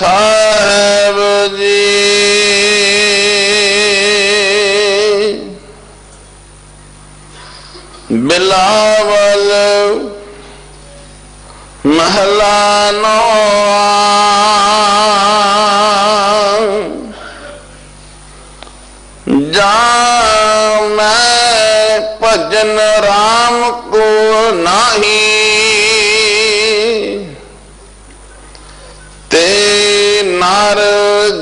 साहेब जी बिलावल महला नौआ जा मैं भजन राम को नाही ते नार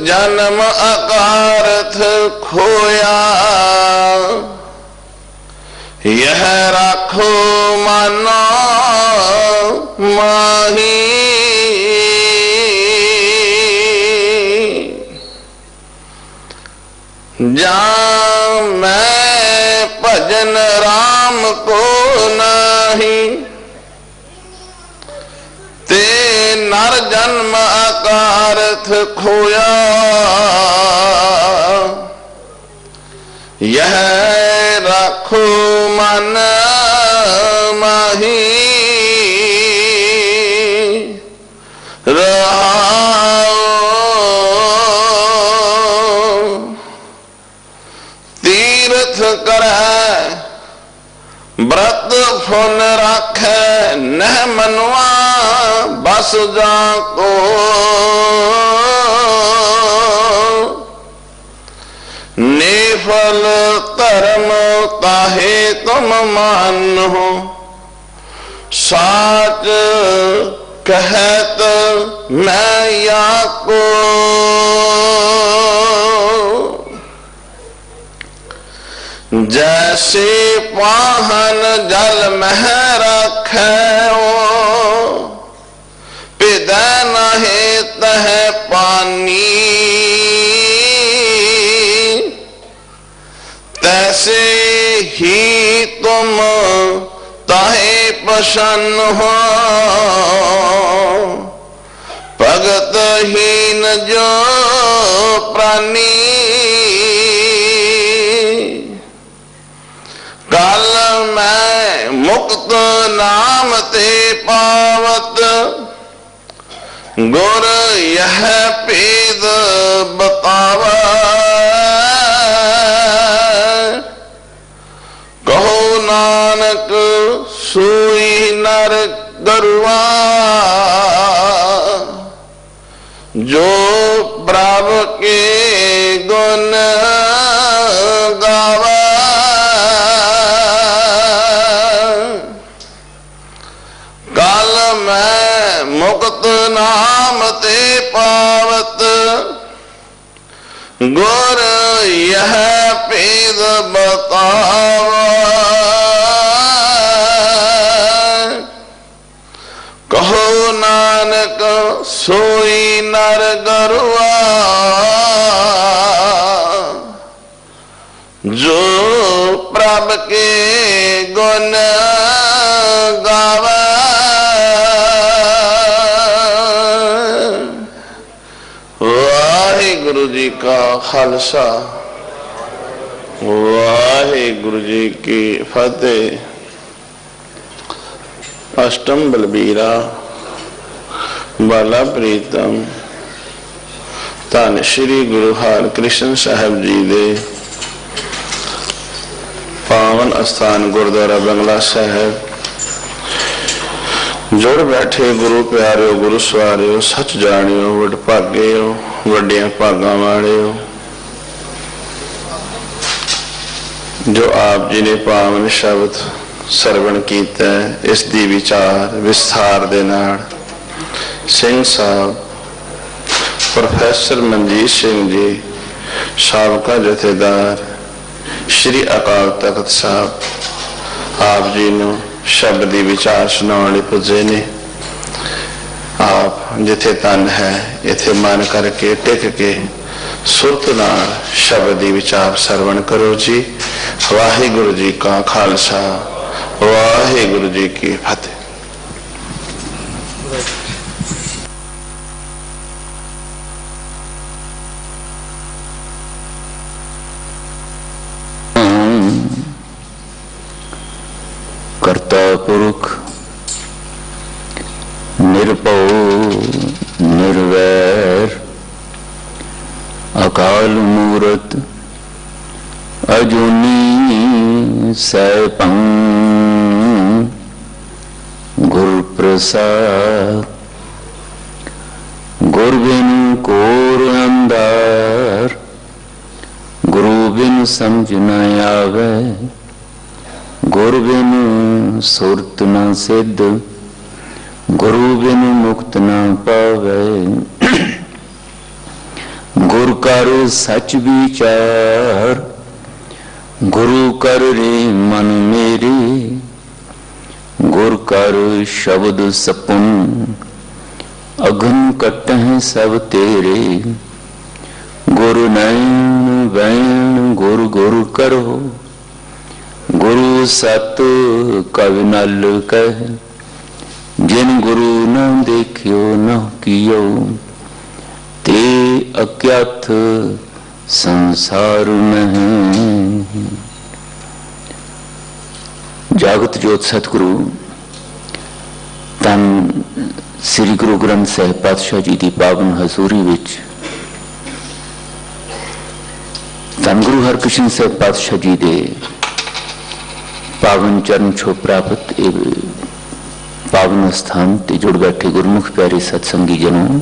जन्म अकारथ खोया यह राखो मानो माही जा मैं भजन राम को नहीं ते नर जन्म अकारथ खोया यह राखो मन माही तीर्थ करे व्रत फुन राखे नह मनुआ बस जा को निफल धर्म ताहे तुम मानो साच कहत मैं या को जैसे पाहन जल मह रखे पिद नहे तह पानी तैसे ही तुम ताहे प्रसन्न हो भगत हीन जो प्राणी कल मैं मुक्त नाम ते पावत गुर यह पेद बताव कहो नानक सोई नर गरुआ जो प्रभ के गुण गावा कल मैं मुक्त नाम ते पावत गुर यह पेद बताव कहो नानक सोई नर गरुआ जो प्रभ के गुण गावा वाहिगुरु जी का खालसा वाहिगुरु जी की फतेह। अष्टम बलबीरा बाला प्रीतम धन श्री गुरु हरकृष्ण साहब जी दे पावन स्थान गुरुद्वारा बंगला साहब जुड़ बैठे गुरु प्यारियो गुरु सवारियो सच जानियो वड भागे हो वड्डिया भागा वाले हो जो आप जी ने पावन शब्द सरवण कीता इस दी विचार विस्तार दे नाल सिंह साहब प्रोफेसर मनजीत सिंह जी साबका जथेदार श्री अकाल तख्त साहब आप जी ने शब्द दी विचार सुनाने पुजे ने आप जिथे तन है इथे मन करके टिक के सुरत नाल शब्द दी विचार सरवण करो जी। वाहिगुरु जी का खालसा वाहिगुरु जी की फतेह। कर्ता पुरुष निरभव निर्वैर मूरत अजूनी सैपं गुर प्रसाद। गुर बिन कोर अंधार, गुरु बिन समझ न आवे। गुरु बिन सुरत न सिद्ध, गुरु बिन मुक्त न पावे। गुरु कर सच विचार, गुरु कर रे मन मेरे। गुरु कर शब्द सपुन, अघन कटह सब तेरे। गुरु नैन वैन गुरु गुरु करो, गुरु सत कवि नल कह। जिन गुरु न देखियो न कियो, ते अज्ञात संसार में। जागत जोत सतगुरु तन श्री गुरु ग्रंथ साहिब पातशाह जी की पावन हजूरी विच धन गुरु हरकृष्ण साहिब पातशाह जी के पावन चरण छो प्राप्त पावन स्थान ते जुड़ बैठे गुरमुख प्यारे सत्संगी जनों,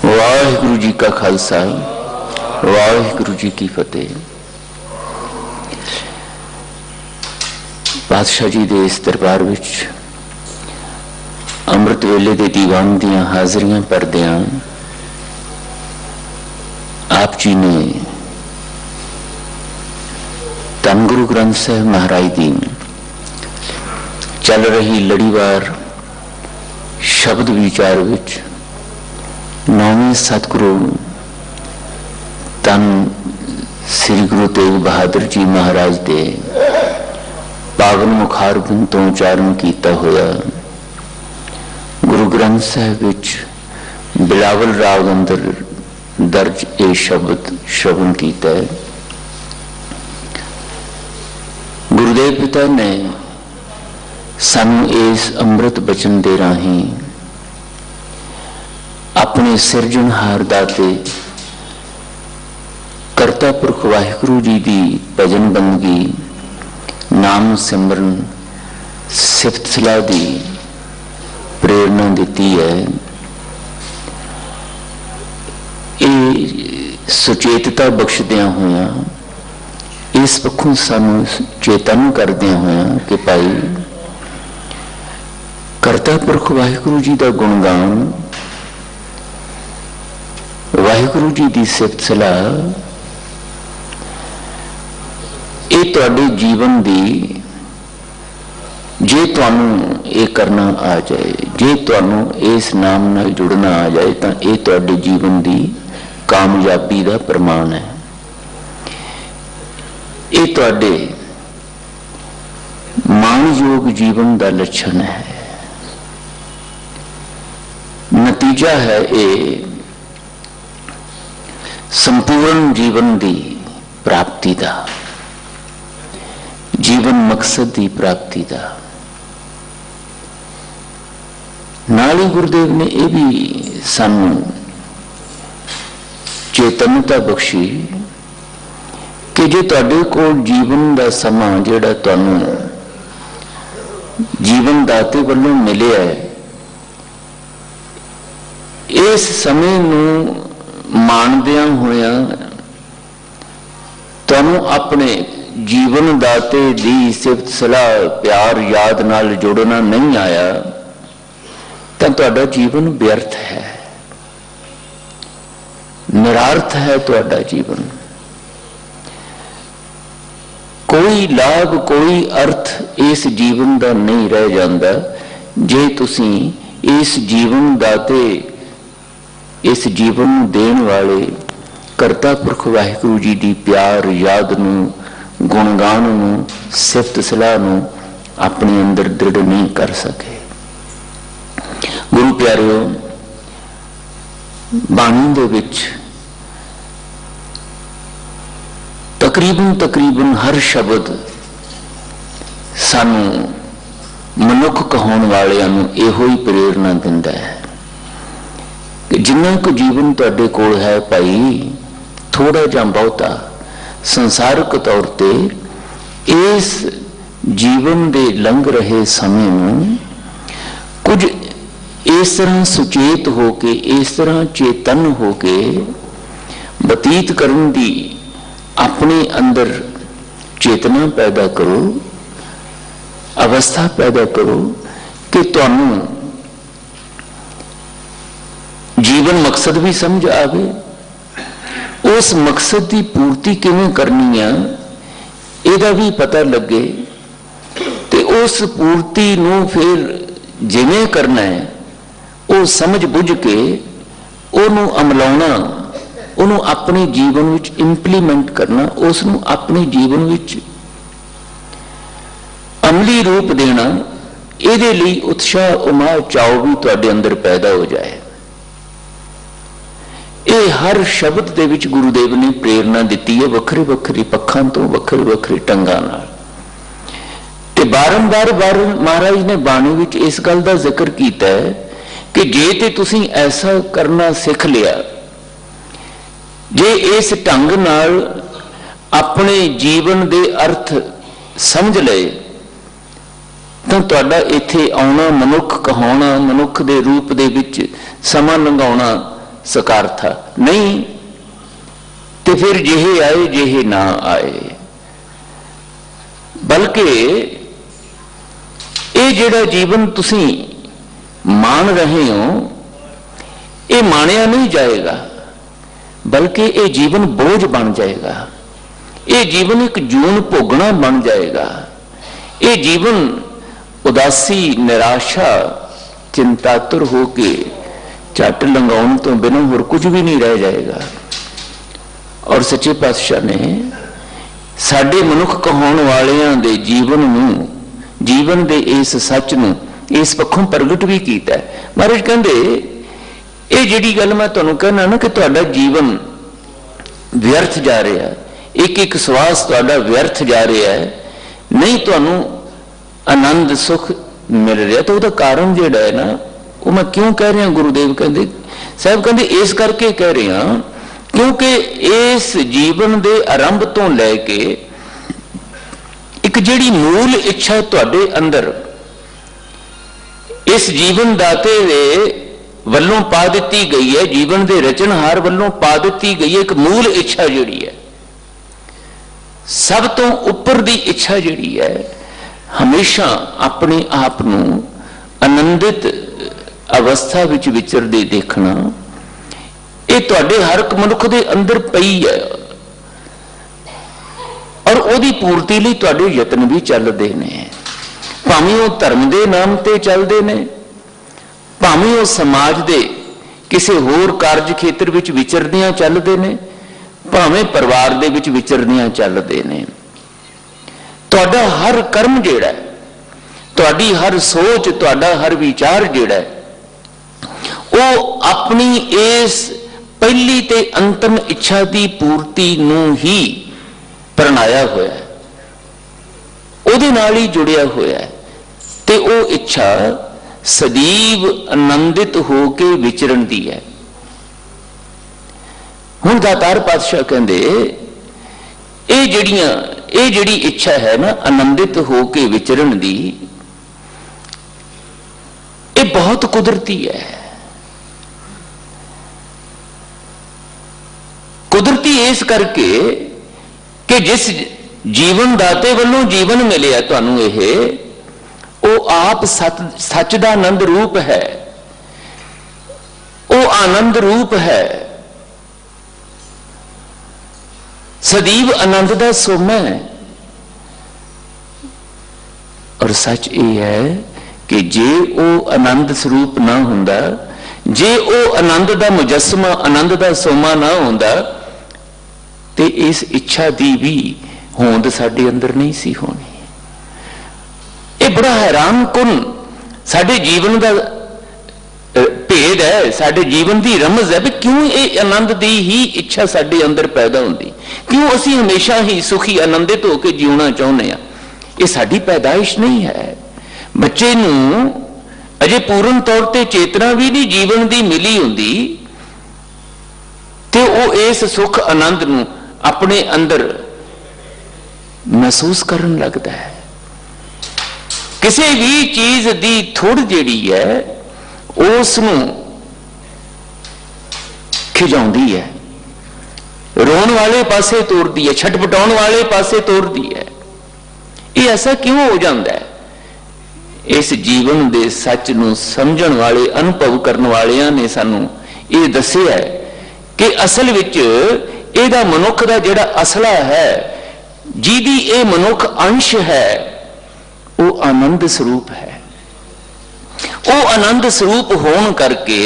वाहिगुरु जी का खालसा वाहिगुरु जी की फतेह। पातशाह जी के इस दरबार विच अमृत वेले के दीवान दियां हाजरियां भरदियां आप जी ने धन गुरु ग्रंथ साहिब महाराज की चल रही लड़ीवार शब्द विचार विच नौवें सतगुरु धन श्री गुरु तेग बहादुर जी महाराज के पावन मुखारबिंद तो उच्चारण किया होया गुरु ग्रंथ साहिब विच बिलावल राग अंदर दर्ज ये शब्द श्रवण किया है। गुरुदेव पिता ने सानू इस अमृत बचन दे राही अपने सिरजनहार दाते करता पुरख वाहिगुरु जी की भजन बंदगी नाम सिमरन सिफत सलाह की प्रेरणा दी है। ये सुचेतता बख्शदिया हुआ इस पक्षों सानू चेतन करदिया हुआ कि भाई करता पुरख वाहिगुरु जी का गुणगान वाहिगुरु जी की सिफत सलाह ये तुहाडे जीवन की जे तुहानू ये करना आ जाए, जे तुहानू इस नाम नाल जुड़ना आ जाए तो ये तुहाडे जीवन की कामयाबी का प्रमाण है। ये तुहाडे माणयोग जीवन का लक्षण है, नतीजा है। ये संपूर्ण जीवन की प्राप्ति का, जीवन मकसद की प्राप्ति का। नाल ही गुरुदेव ने यह भी सानू चेतनता बख्शी कि जे तुहाडे कोल जीवन का समा जिहड़ा तुहानू जीवन दाते वालों मिले है, इस समय नू माणदिया होया तुहानू अपने जीवन दाते दी सिफत सलाह प्यार याद नाल जुड़ना नहीं आया तो तुहाडा जीवन व्यर्थ है, निरार्थ है। तुहाडा जीवन कोई लाभ कोई अर्थ इस जीवन का नहीं रह जाता जे तुसी इस जीवन दाते इस जीवन देने वाले करता पुरख वाहिगुरु जी की प्यार याद नू गुणगान नू सिफत सलाह नू अपने अंदर दृढ़ नहीं कर सके। गुरु प्यारिओ, बाणी दे विच तकरीबन हर शब्द सानू मनुख कहाउण वालियां नू इहो ही प्रेरणा दिंदा है कि जिन्ना को जीवन तुहाडे कोल है भाई, थोड़ा ਜਾਂ ਬਹੁਤਾ ਸੰਸਾਰਿਕ ਤੌਰ ਤੇ ਇਸ ਜੀਵਨ ਦੇ ਲੰਘ ਰਹੇ ਸਮੇਂ ਨੂੰ ਕੁਝ ਇਸ ਤਰ੍ਹਾਂ ਸੁਚੇਤ ਹੋ ਕੇ, ਇਸ ਤਰ੍ਹਾਂ ਚੇਤਨ ਹੋ ਕੇ ਬਤੀਤ ਕਰਨ ਦੀ ਆਪਣੇ ਅੰਦਰ ਚੇਤਨਾ ਪੈਦਾ ਕਰੋ, ਅਵਸਥਾ ਪੈਦਾ ਕਰੋ ਕਿ ਤੁਹਾਨੂੰ ਜੀਵਨ ਮਕਸਦ ਵੀ ਸਮਝ ਆਵੇ, ਉਸ ਮਕਸਦ ਦੀ ਪੂਰਤੀ ਕਿਵੇਂ ਕਰਨੀ ਆ ਇਹਦਾ ਵੀ ਪਤਾ ਲੱਗੇ, ਤੇ ਉਸ ਪੂਰਤੀ ਨੂੰ ਫਿਰ ਜਿਵੇਂ ਕਰਨਾ ਹੈ ਉਹ ਸਮਝ ਬੁੱਝ ਕੇ ਉਹਨੂੰ ਅਮਲਾਉਣਾ, ਉਹਨੂੰ ਆਪਣੇ ਜੀਵਨ ਵਿੱਚ ਇੰਪਲੀਮੈਂਟ ਕਰਨਾ, ਉਸ ਨੂੰ ਆਪਣੇ ਜੀਵਨ ਵਿੱਚ ਅਮਲੀ ਰੂਪ ਦੇਣਾ, ਇਹਦੇ ਲਈ ਉਤਸ਼ਾਹ ਉਮਾਦ ਚਾਅ ਵੀ ਤੁਹਾਡੇ ਅੰਦਰ ਪੈਦਾ ਹੋ ਜਾਏ। ਇਹ ਹਰ ਸ਼ਬਦ ਦੇ ਵਿੱਚ ਗੁਰੂਦੇਵ ਨੇ ਪ੍ਰੇਰਨਾ ਦਿੱਤੀ ਹੈ, ਵੱਖਰੇ ਵੱਖਰੇ ਪੱਖਾਂ ਤੋਂ, ਵੱਖਰੇ ਵੱਖਰੇ ਢੰਗਾਂ ਨਾਲ। ਤੇ ਬਾਰੰਬਾਰ ਮਹਾਰਾਜ ਨੇ ਬਾਣੀ ਵਿੱਚ ਇਸ ਗੱਲ ਦਾ ਜ਼ਿਕਰ ਕੀਤਾ ਹੈ ਕਿ ਜੇ ਤੇ ਤੁਸੀਂ ਐਸਾ ਕਰਨਾ ਸਿੱਖ ਲਿਆ, ਜੇ ਇਸ ਢੰਗ ਨਾਲ ਆਪਣੇ ਜੀਵਨ ਦੇ ਅਰਥ ਸਮਝ ਲਏ, ਤਾਂ ਤੁਹਾਡਾ ਇੱਥੇ ਆਉਣਾ, ਮਨੁੱਖ ਕਹਾਉਣਾ, ਮਨੁੱਖ ਦੇ ਰੂਪ ਦੇ ਵਿੱਚ ਸਮਾਂ ਲੰਘਾਉਣਾ ਸਕਾਰਥਾ ਨਹੀਂ, ਤੇ ਫਿਰ ਜਿਹੇ ਆਏ ਜਿਹੇ ਨਾ ਆਏ। ਬਲਕਿ ਇਹ ਜਿਹੜਾ ਜੀਵਨ ਤੁਸੀਂ ਮਾਣ ਰਹੇ ਹੋ, ਇਹ ਮਾਣਿਆ ਨਹੀਂ ਜਾਏਗਾ, ਬਲਕਿ ਇਹ ਜੀਵਨ ਬੋਝ ਬਣ ਜਾਏਗਾ, ਇਹ ਜੀਵਨ ਇੱਕ ਜੂਨ ਭੋਗਣਾ ਬਣ ਜਾਏਗਾ, ਇਹ ਜੀਵਨ ਉਦਾਸੀ, ਨਿਰਾਸ਼ਾ, ਚਿੰਤਾਤੁਰ ਹੋ ਕੇ ਝੱਟ ਲੰਘਾਉਣ ਤੋਂ ਬਿਨਾਂ ਹੋਰ ਕੁਝ ਵੀ ਨਹੀਂ ਰਹਿ ਜਾਏਗਾ। ਔਰ ਸੱਚੇ ਪਾਤਸ਼ਾਹ ਨੇ ਸਾਡੇ ਮਨੁੱਖ ਕਹਾਉਣ ਵਾਲਿਆਂ ਦੇ ਜੀਵਨ ਨੂੰ, ਜੀਵਨ ਦੇ ਇਸ ਸੱਚ ਨੂੰ ਇਸ ਪੱਖੋਂ ਪ੍ਰਗਟ ਵੀ ਕੀਤਾ ਹੈ। ਮਹਾਰਾਜ ਕਹਿੰਦੇ ਇਹ ਜਿਹੜੀ ਗੱਲ ਮੈਂ ਤੁਹਾਨੂੰ ਕਹਿਣਾ ਨਾ ਕਿ ਤੁਹਾਡਾ ਜੀਵਨ ਵਿਅਰਥ ਜਾ ਰਿਹਾ, ਇੱਕ ਇੱਕ ਸਵਾਸ ਤੁਹਾਡਾ ਵਿਅਰਥ ਜਾ ਰਿਹਾ ਹੈ, ਨਹੀਂ ਤੁਹਾਨੂੰ ਆਨੰਦ ਸੁਖ ਮਿਲ ਰਿਹਾ, ਤਾਂ ਉਹਦਾ ਕਾਰਨ ਜਿਹੜਾ ਹੈ ਨਾ, ਉਹ ਮੈਂ ਕਿਉਂ ਕਹਿ ਰਿਹਾ, ਗੁਰੂਦੇਵ ਕਹਿੰਦੇ, ਸਾਹਿਬ ਕਹਿੰਦੇ ਇਸ ਕਰਕੇ ਕਹਿ ਰਿਹਾ ਕਿਉਂਕਿ ਇਸ ਜੀਵਨ ਦੇ ਆਰੰਭ ਤੋਂ ਲੈ ਕੇ ਇੱਕ ਜਿਹੜੀ ਮੂਲ ਇੱਛਾ ਤੁਹਾਡੇ ਅੰਦਰ ਇਸ ਜੀਵਨ ਦਾਤੇ ਦੇ ਵੱਲੋਂ ਪਾ ਦਿੱਤੀ ਗਈ ਹੈ, ਜੀਵਨ ਦੇ ਰਚਨਹਾਰ ਵੱਲੋਂ ਪਾ ਦਿੱਤੀ ਗਈ ਹੈ, ਇੱਕ ਮੂਲ ਇੱਛਾ ਜਿਹੜੀ ਹੈ, ਸਭ ਤੋਂ ਉੱਪਰ ਦੀ ਇੱਛਾ ਜਿਹੜੀ ਹੈ, ਹਮੇਸ਼ਾ ਆਪਣੇ ਆਪ ਨੂੰ ਆਨੰਦਿਤ ਅਵਸਥਾ ਵਿੱਚ ਵਿਚਰਦੇ ਦੇਖਣਾ, ਇਹ ਤੁਹਾਡੇ ਹਰ ਇੱਕ ਮਨੁੱਖ ਦੇ ਅੰਦਰ ਪਈ ਹੈ। ਔਰ ਉਹਦੀ ਪੂਰਤੀ ਲਈ ਤੁਹਾਡੇ ਯਤਨ ਵੀ ਚੱਲਦੇ ਨੇ, ਭਾਵੇਂ ਉਹ ਧਰਮ ਦੇ ਨਾਮ ਤੇ ਚੱਲਦੇ ਨੇ, ਭਾਵੇਂ ਉਹ ਸਮਾਜ ਦੇ ਕਿਸੇ ਹੋਰ ਕਾਰਜ ਖੇਤਰ ਵਿੱਚ ਵਿਚਰਦਿਆਂ ਚੱਲਦੇ ਨੇ, ਭਾਵੇਂ ਪਰਿਵਾਰ ਦੇ ਵਿੱਚ ਵਿਚਰਦਿਆਂ ਚੱਲਦੇ ਨੇ। ਤੁਹਾਡਾ ਹਰ ਕਰਮ ਜਿਹੜਾ, ਤੁਹਾਡੀ ਹਰ ਸੋਚ, ਤੁਹਾਡਾ ਹਰ ਵਿਚਾਰ ਜਿਹੜਾ, ਉਹ ਆਪਣੀ ਇਸ ਪਹਿਲੀ ਤੇ ਅੰਤਮ ਇੱਛਾ ਦੀ ਪੂਰਤੀ ਨੂੰ ਹੀ ਪ੍ਰਣਾਇਆ ਹੋਇਆ ਹੈ, ਉਹਦੇ ਨਾਲ ਹੀ ਜੁੜਿਆ ਹੋਇਆ ਹੈ, ਤੇ ਉਹ ਇੱਛਾ ਸਦੀਵ ਆਨੰਦਿਤ ਹੋ ਕੇ ਵਿਚਰਨ ਦੀ ਹੈ। ਹੁਣ ਦਾਤਾਰ ਪਾਤਸ਼ਾਹ ਕਹਿੰਦੇ ਇਹ ਜਿਹੜੀ ਇੱਛਾ ਹੈ ਨਾ ਆਨੰਦਿਤ ਹੋ ਕੇ ਵਿਚਰਨ ਦੀ, ਇਹ ਬਹੁਤ ਕੁਦਰਤੀ ਹੈ। ਕੁਦਰਤੀ ਇਸ ਕਰਕੇ ਕਿ ਜਿਸ ਜੀਵਨ ਦਾਤੇ ਵੱਲੋਂ ਜੀਵਨ ਮਿਲਿਆ ਤੁਹਾਨੂੰ, ਇਹ ਉਹ ਆਪ ਸੱਚ ਦਾ ਆਨੰਦ ਰੂਪ ਹੈ, ਉਹ ਆਨੰਦ ਰੂਪ ਹੈ, ਸਦੀਵ ਆਨੰਦ ਦਾ ਸੋਮਾ ਹੈ। ਔਰ ਸੱਚ ਇਹ ਹੈ ਕਿ ਜੇ ਉਹ ਆਨੰਦ ਸਰੂਪ ਨਾ ਹੁੰਦਾ, ਜੇ ਉਹ ਆਨੰਦ ਦਾ ਮੁਜੱਸਮਾ, ਆਨੰਦ ਦਾ ਸੋਮਾ ਨਾ ਹੁੰਦਾ, ਤੇ ਇਸ ਇੱਛਾ ਦੀ ਵੀ ਹੋਂਦ ਸਾਡੇ ਅੰਦਰ ਨਹੀਂ ਸੀ ਹੋਣੀ। ਇਹ ਬੜਾ ਹੈਰਾਨ ਕੁਨ ਸਾਡੇ ਜੀਵਨ ਦਾ ਭੇਦ ਹੈ, ਸਾਡੇ ਜੀਵਨ ਦੀ ਰਮਜ਼ ਹੈ ਵੀ ਕਿਉਂ ਇਹ ਆਨੰਦ ਦੀ ਹੀ ਇੱਛਾ ਸਾਡੇ ਅੰਦਰ ਪੈਦਾ ਹੁੰਦੀ, ਕਿਉਂ ਅਸੀਂ ਹਮੇਸ਼ਾ ਹੀ ਸੁਖੀ ਆਨੰਦਿਤ ਹੋ ਕੇ ਜਿਉਣਾ ਚਾਹੁੰਦੇ ਹਾਂ। ਇਹ ਸਾਡੀ ਪੈਦਾਇਸ਼ ਨਹੀਂ ਹੈ। ਬੱਚੇ ਨੂੰ ਅਜੇ ਪੂਰਨ ਤੌਰ ਤੇ ਚੇਤਨਾ ਵੀ ਨਹੀਂ ਜੀਵਨ ਦੀ ਮਿਲੀ ਹੁੰਦੀ, ਤੇ ਉਹ ਇਸ ਸੁਖ ਆਨੰਦ ਨੂੰ ਆਪਣੇ ਅੰਦਰ महसूस करन लगता है। किसी भी चीज की थोड़ जिहड़ी है उसनूं खिजाउंदी है, रोण वाले पासे तोड़ती है, छटपटाउण वाले पासे तोड़ती है। ये ऐसा क्यों हो जाता है? इस जीवन के सच नूं समझण वाले, अनुभव करने वालियां ने सानू ये दस्सिया है कि असल विच इहदा मनुख दा जिहड़ा असला है, जिहदी ये मनुख अंश है, वो आनंद स्वरूप है। वो आनंद स्वरूप होने करके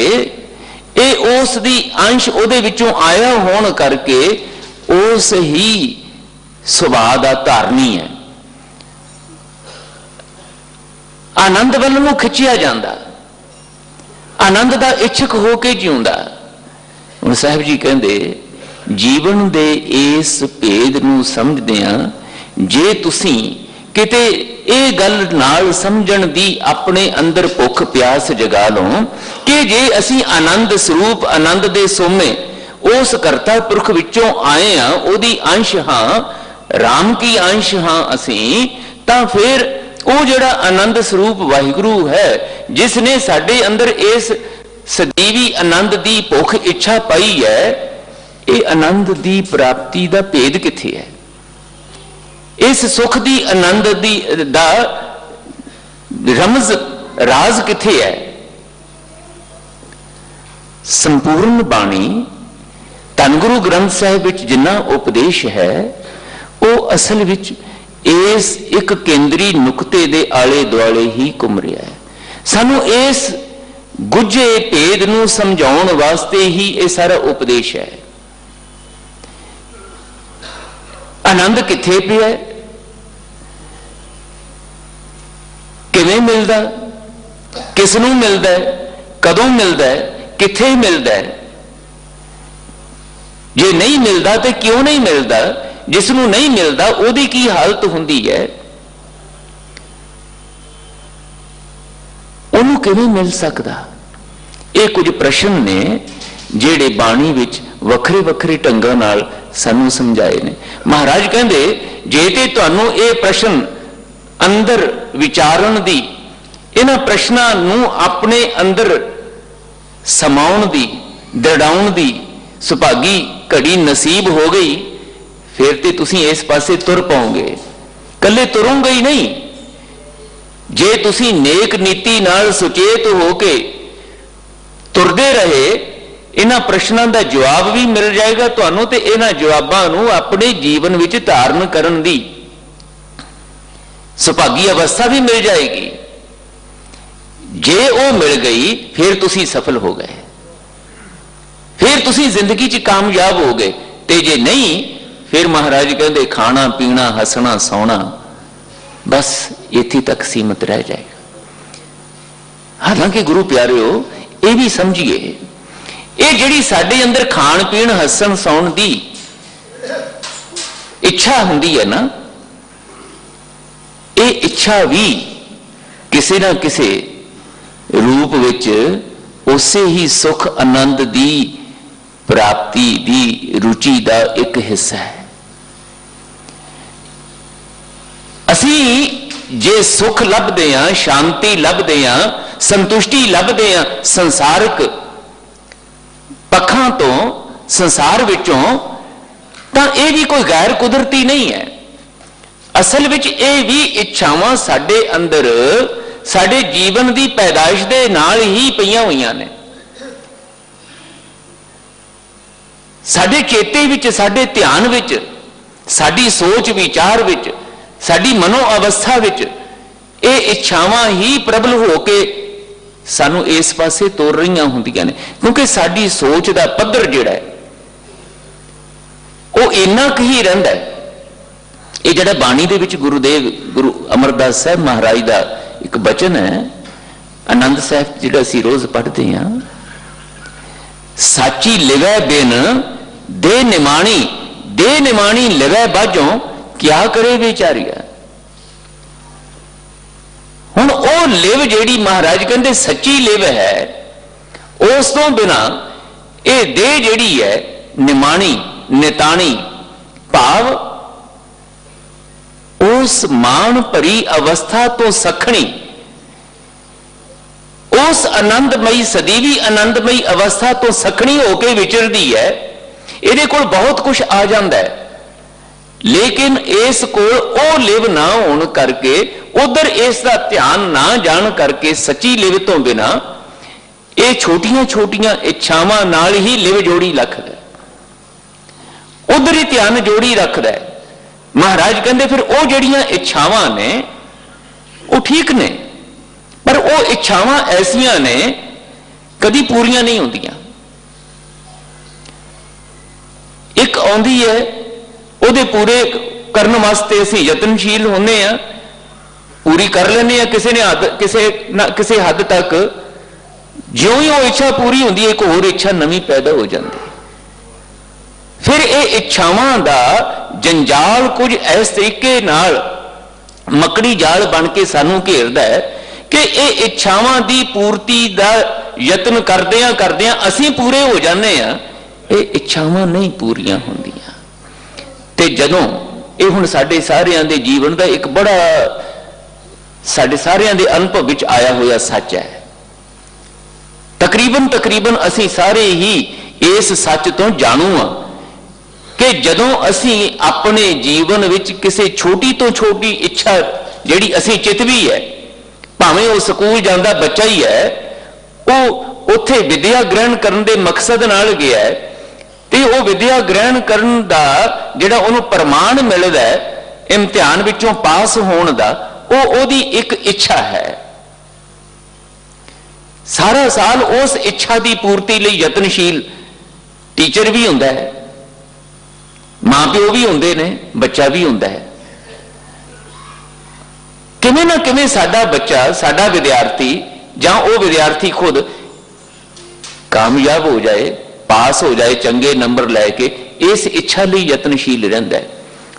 ये उस दी अंश उहदे विचों आया होने करके उस ही सुभाव दा धारनी है। आनंद वल नूं खिंचिया जांदा, आनंद दा इच्छुक होके जिउंदा। हुण साहिब जी कहंदे जीवन दे इस भेद नूं समझदियां जे तुसीं किते ये गल नाल समझण दी अपने अंदर भुख प्यास जगा लो कि जे असीं आनंद स्वरूप, आनंद दे सोमे उस करता पुरख विचों आए हां, ओदी अंश हां, राम की अंश हां असीं, तां फिर वो जिहड़ा आनंद स्वरूप वाहिगुरू है जिसने साडे अंदर इस सदैवी आनंद दी भुख इच्छा पाई है, ये आनंद दी प्राप्ति दा भेद किथे है? इस सुख दी आनंद दी दा रमज राज किथे है? संपूर्ण बाणी धन गुरु ग्रंथ साहिब विच जिन्ना उपदेश है वो असल विच इस एक केंद्री नुकते दे आले दुआले ही घुम रहा है। सानू इस गुझे भेद नूं समझाउण वास्ते ही ये सारा उपदेश है। आनंद किथे पिया, किवें मिलदा, किसनूं मिलदा है, कदों मिलदा है, किथे मिलदा है? जे नहीं मिलता तो क्यों नहीं मिलता? जिसनूं नहीं मिलता उहदी की हालत हुंदी है? उहनूं किवें मिल सकदा? ये कुछ प्रश्न ने जिहड़े बाणी विच वखरे वखरे ढंगां नाल सानू समझाए ने। महाराज कहंदे जे ते तुहानू ये प्रश्न अंदर विचारण दी, इन्हां प्रश्नां नूं अपने अंदर समाउण दी, दृढ़ाउण दी सुभागी घड़ी नसीब हो गई, फिर ते तुसीं इस पासे तुर पाओगे। कल्ले तुरोगे ही नहीं, जे तुसीं नेक नीति नाल सुचेत होके तुरदे रहे, इन्हां प्रश्नों का जवाब भी मिल जाएगा तुहानू, ते इन्हां जवाबां नूं अपने जीवन विच धारण करन दी सुभागी अवस्था भी मिल जाएगी। जे वो मिल गई फिर तुसीं सफल हो गए, फिर तुसीं जिंदगी च कामयाब हो गए। ते जे नहीं फिर महाराज कहते खाना पीना हसना सौना बस इत्थे तक सीमित रह जाएगा। हालांकि गुरु प्यारिओ ये भी समझिए, ये जिहड़ी साडे अंदर खाण पीण हसन सौण दी इच्छा हुंदी है ना, ये इच्छा भी किसी ना किसी रूप विच उसे ही सुख आनंद दी प्राप्ति दी रुचि का एक हिस्सा है। असी जे सुख लभदे हां, शांति लभदे हां, संतुष्टि लभदे हां संसारिक पक्षां तो, संसार विचों, तां ये भी कोई गैर कुदरती नहीं है। असल विच ये भी इच्छावां साडे अंदर साडे जीवन की पैदाइश दे नाल ही पईयां होईयां ने। साडे चेते विच, साडे ध्यान विच, साडी सोच विचार विच, साडी मनो अवस्था विच ये इच्छावां ही प्रबल होके सानू इस पासे तोर रहीआं हुंदियां ने। क्योंकि साडी सोच का पद्धर जिहड़ा है वो इन्ना क ही रहिंदा है। ये जिहड़ा बाणी दे विच गुरुदेव गुरु अमरदास साहब महाराज का एक बचन है, आनंद साहब जिहड़ा असीं रोज पढ़ते हैं, साची लिवै बिन दे निमाणी लिवै बाझों क्या करे बेचारिया। हुण ओ लिव जिहड़ी महाराज कहंदे सच्ची लिव है, उस तो बिना ये देह जिहड़ी है निमाणी निताणी भाव उस मान भरी अवस्था तो सखणी, उस आनंदमई सदीवी आनंदमई अवस्था तो सखणी होके विचरदी है। ਇਹਦੇ ਕੋਲ बहुत कुछ आ जाता है, लेकिन इस कोल ਉਹ लिव ना होने करके, उधर इसका ध्यान ना जान करके, सच्ची लिव तो बिना ये छोटियां छोटियां इच्छावां नाल ही लिव जोड़ी रखदा, उधर ही ध्यान जोड़ी रखदा है। महाराज कहते फिर वो जड़ियां इच्छावां ने वो ठीक ने, पर वो इच्छावां ऐसियां ने कदी पूरियां नहीं होंदियां। एक आउंदी है, ਉਹਦੇ पूरे करने वास्ते असीं यतनशील होंदे आ, पूरी कर लेने आ किसी हद तक। ज्यों ही वो इच्छा पूरी होंदी है, एक होर इच्छा नवीं पैदा हो जाती। फिर ये इच्छावां दा जंजाल कुछ इस तरीके नाल मकड़ी जाल बन के सानू घेरदा है कि ये इच्छावां दी पूर्ति दा यतन करदियां करदियां असीं पूरे हो जाने आ, ये इच्छावां नहीं पूरियां होंदियां। ते जदों ये हुण साडे सारियां दे जीवन दा एक बड़ा साडे सारियां दे अनुभव विच आया होया सच है। तकरीबन तकरीबन असीं सारे ही इस सच तो जाणू आ कि जदों असीं अपने जीवन विच किसी छोटी तो छोटी इच्छा जिहड़ी असीं चितवी है, भावें वो स्कूल जांदा बच्चा ही है, वो उत्थे विद्या ग्रहण करन दे मकसद नाल गया है, ते वो विद्या ग्रहण करन दा जिहड़ा उहनूं प्रमाण मिलदा है इम्तिहान विचों पास होण दा, वो ओहदी एक इच्छा है। सारा साल उस इच्छा की पूर्ति लई यतनशील टीचर भी हुंदा है, मां प्यो भी हुंदे ने, बच्चा भी हुंदा है। किवें ना किवें साडा बच्चा, साडा विद्यार्थी जां वो विद्यार्थी खुद कामयाब हो जाए, पास हो जाए, चंगे नंबर लैके इस इच्छा लई यतनशील रहिंदा है।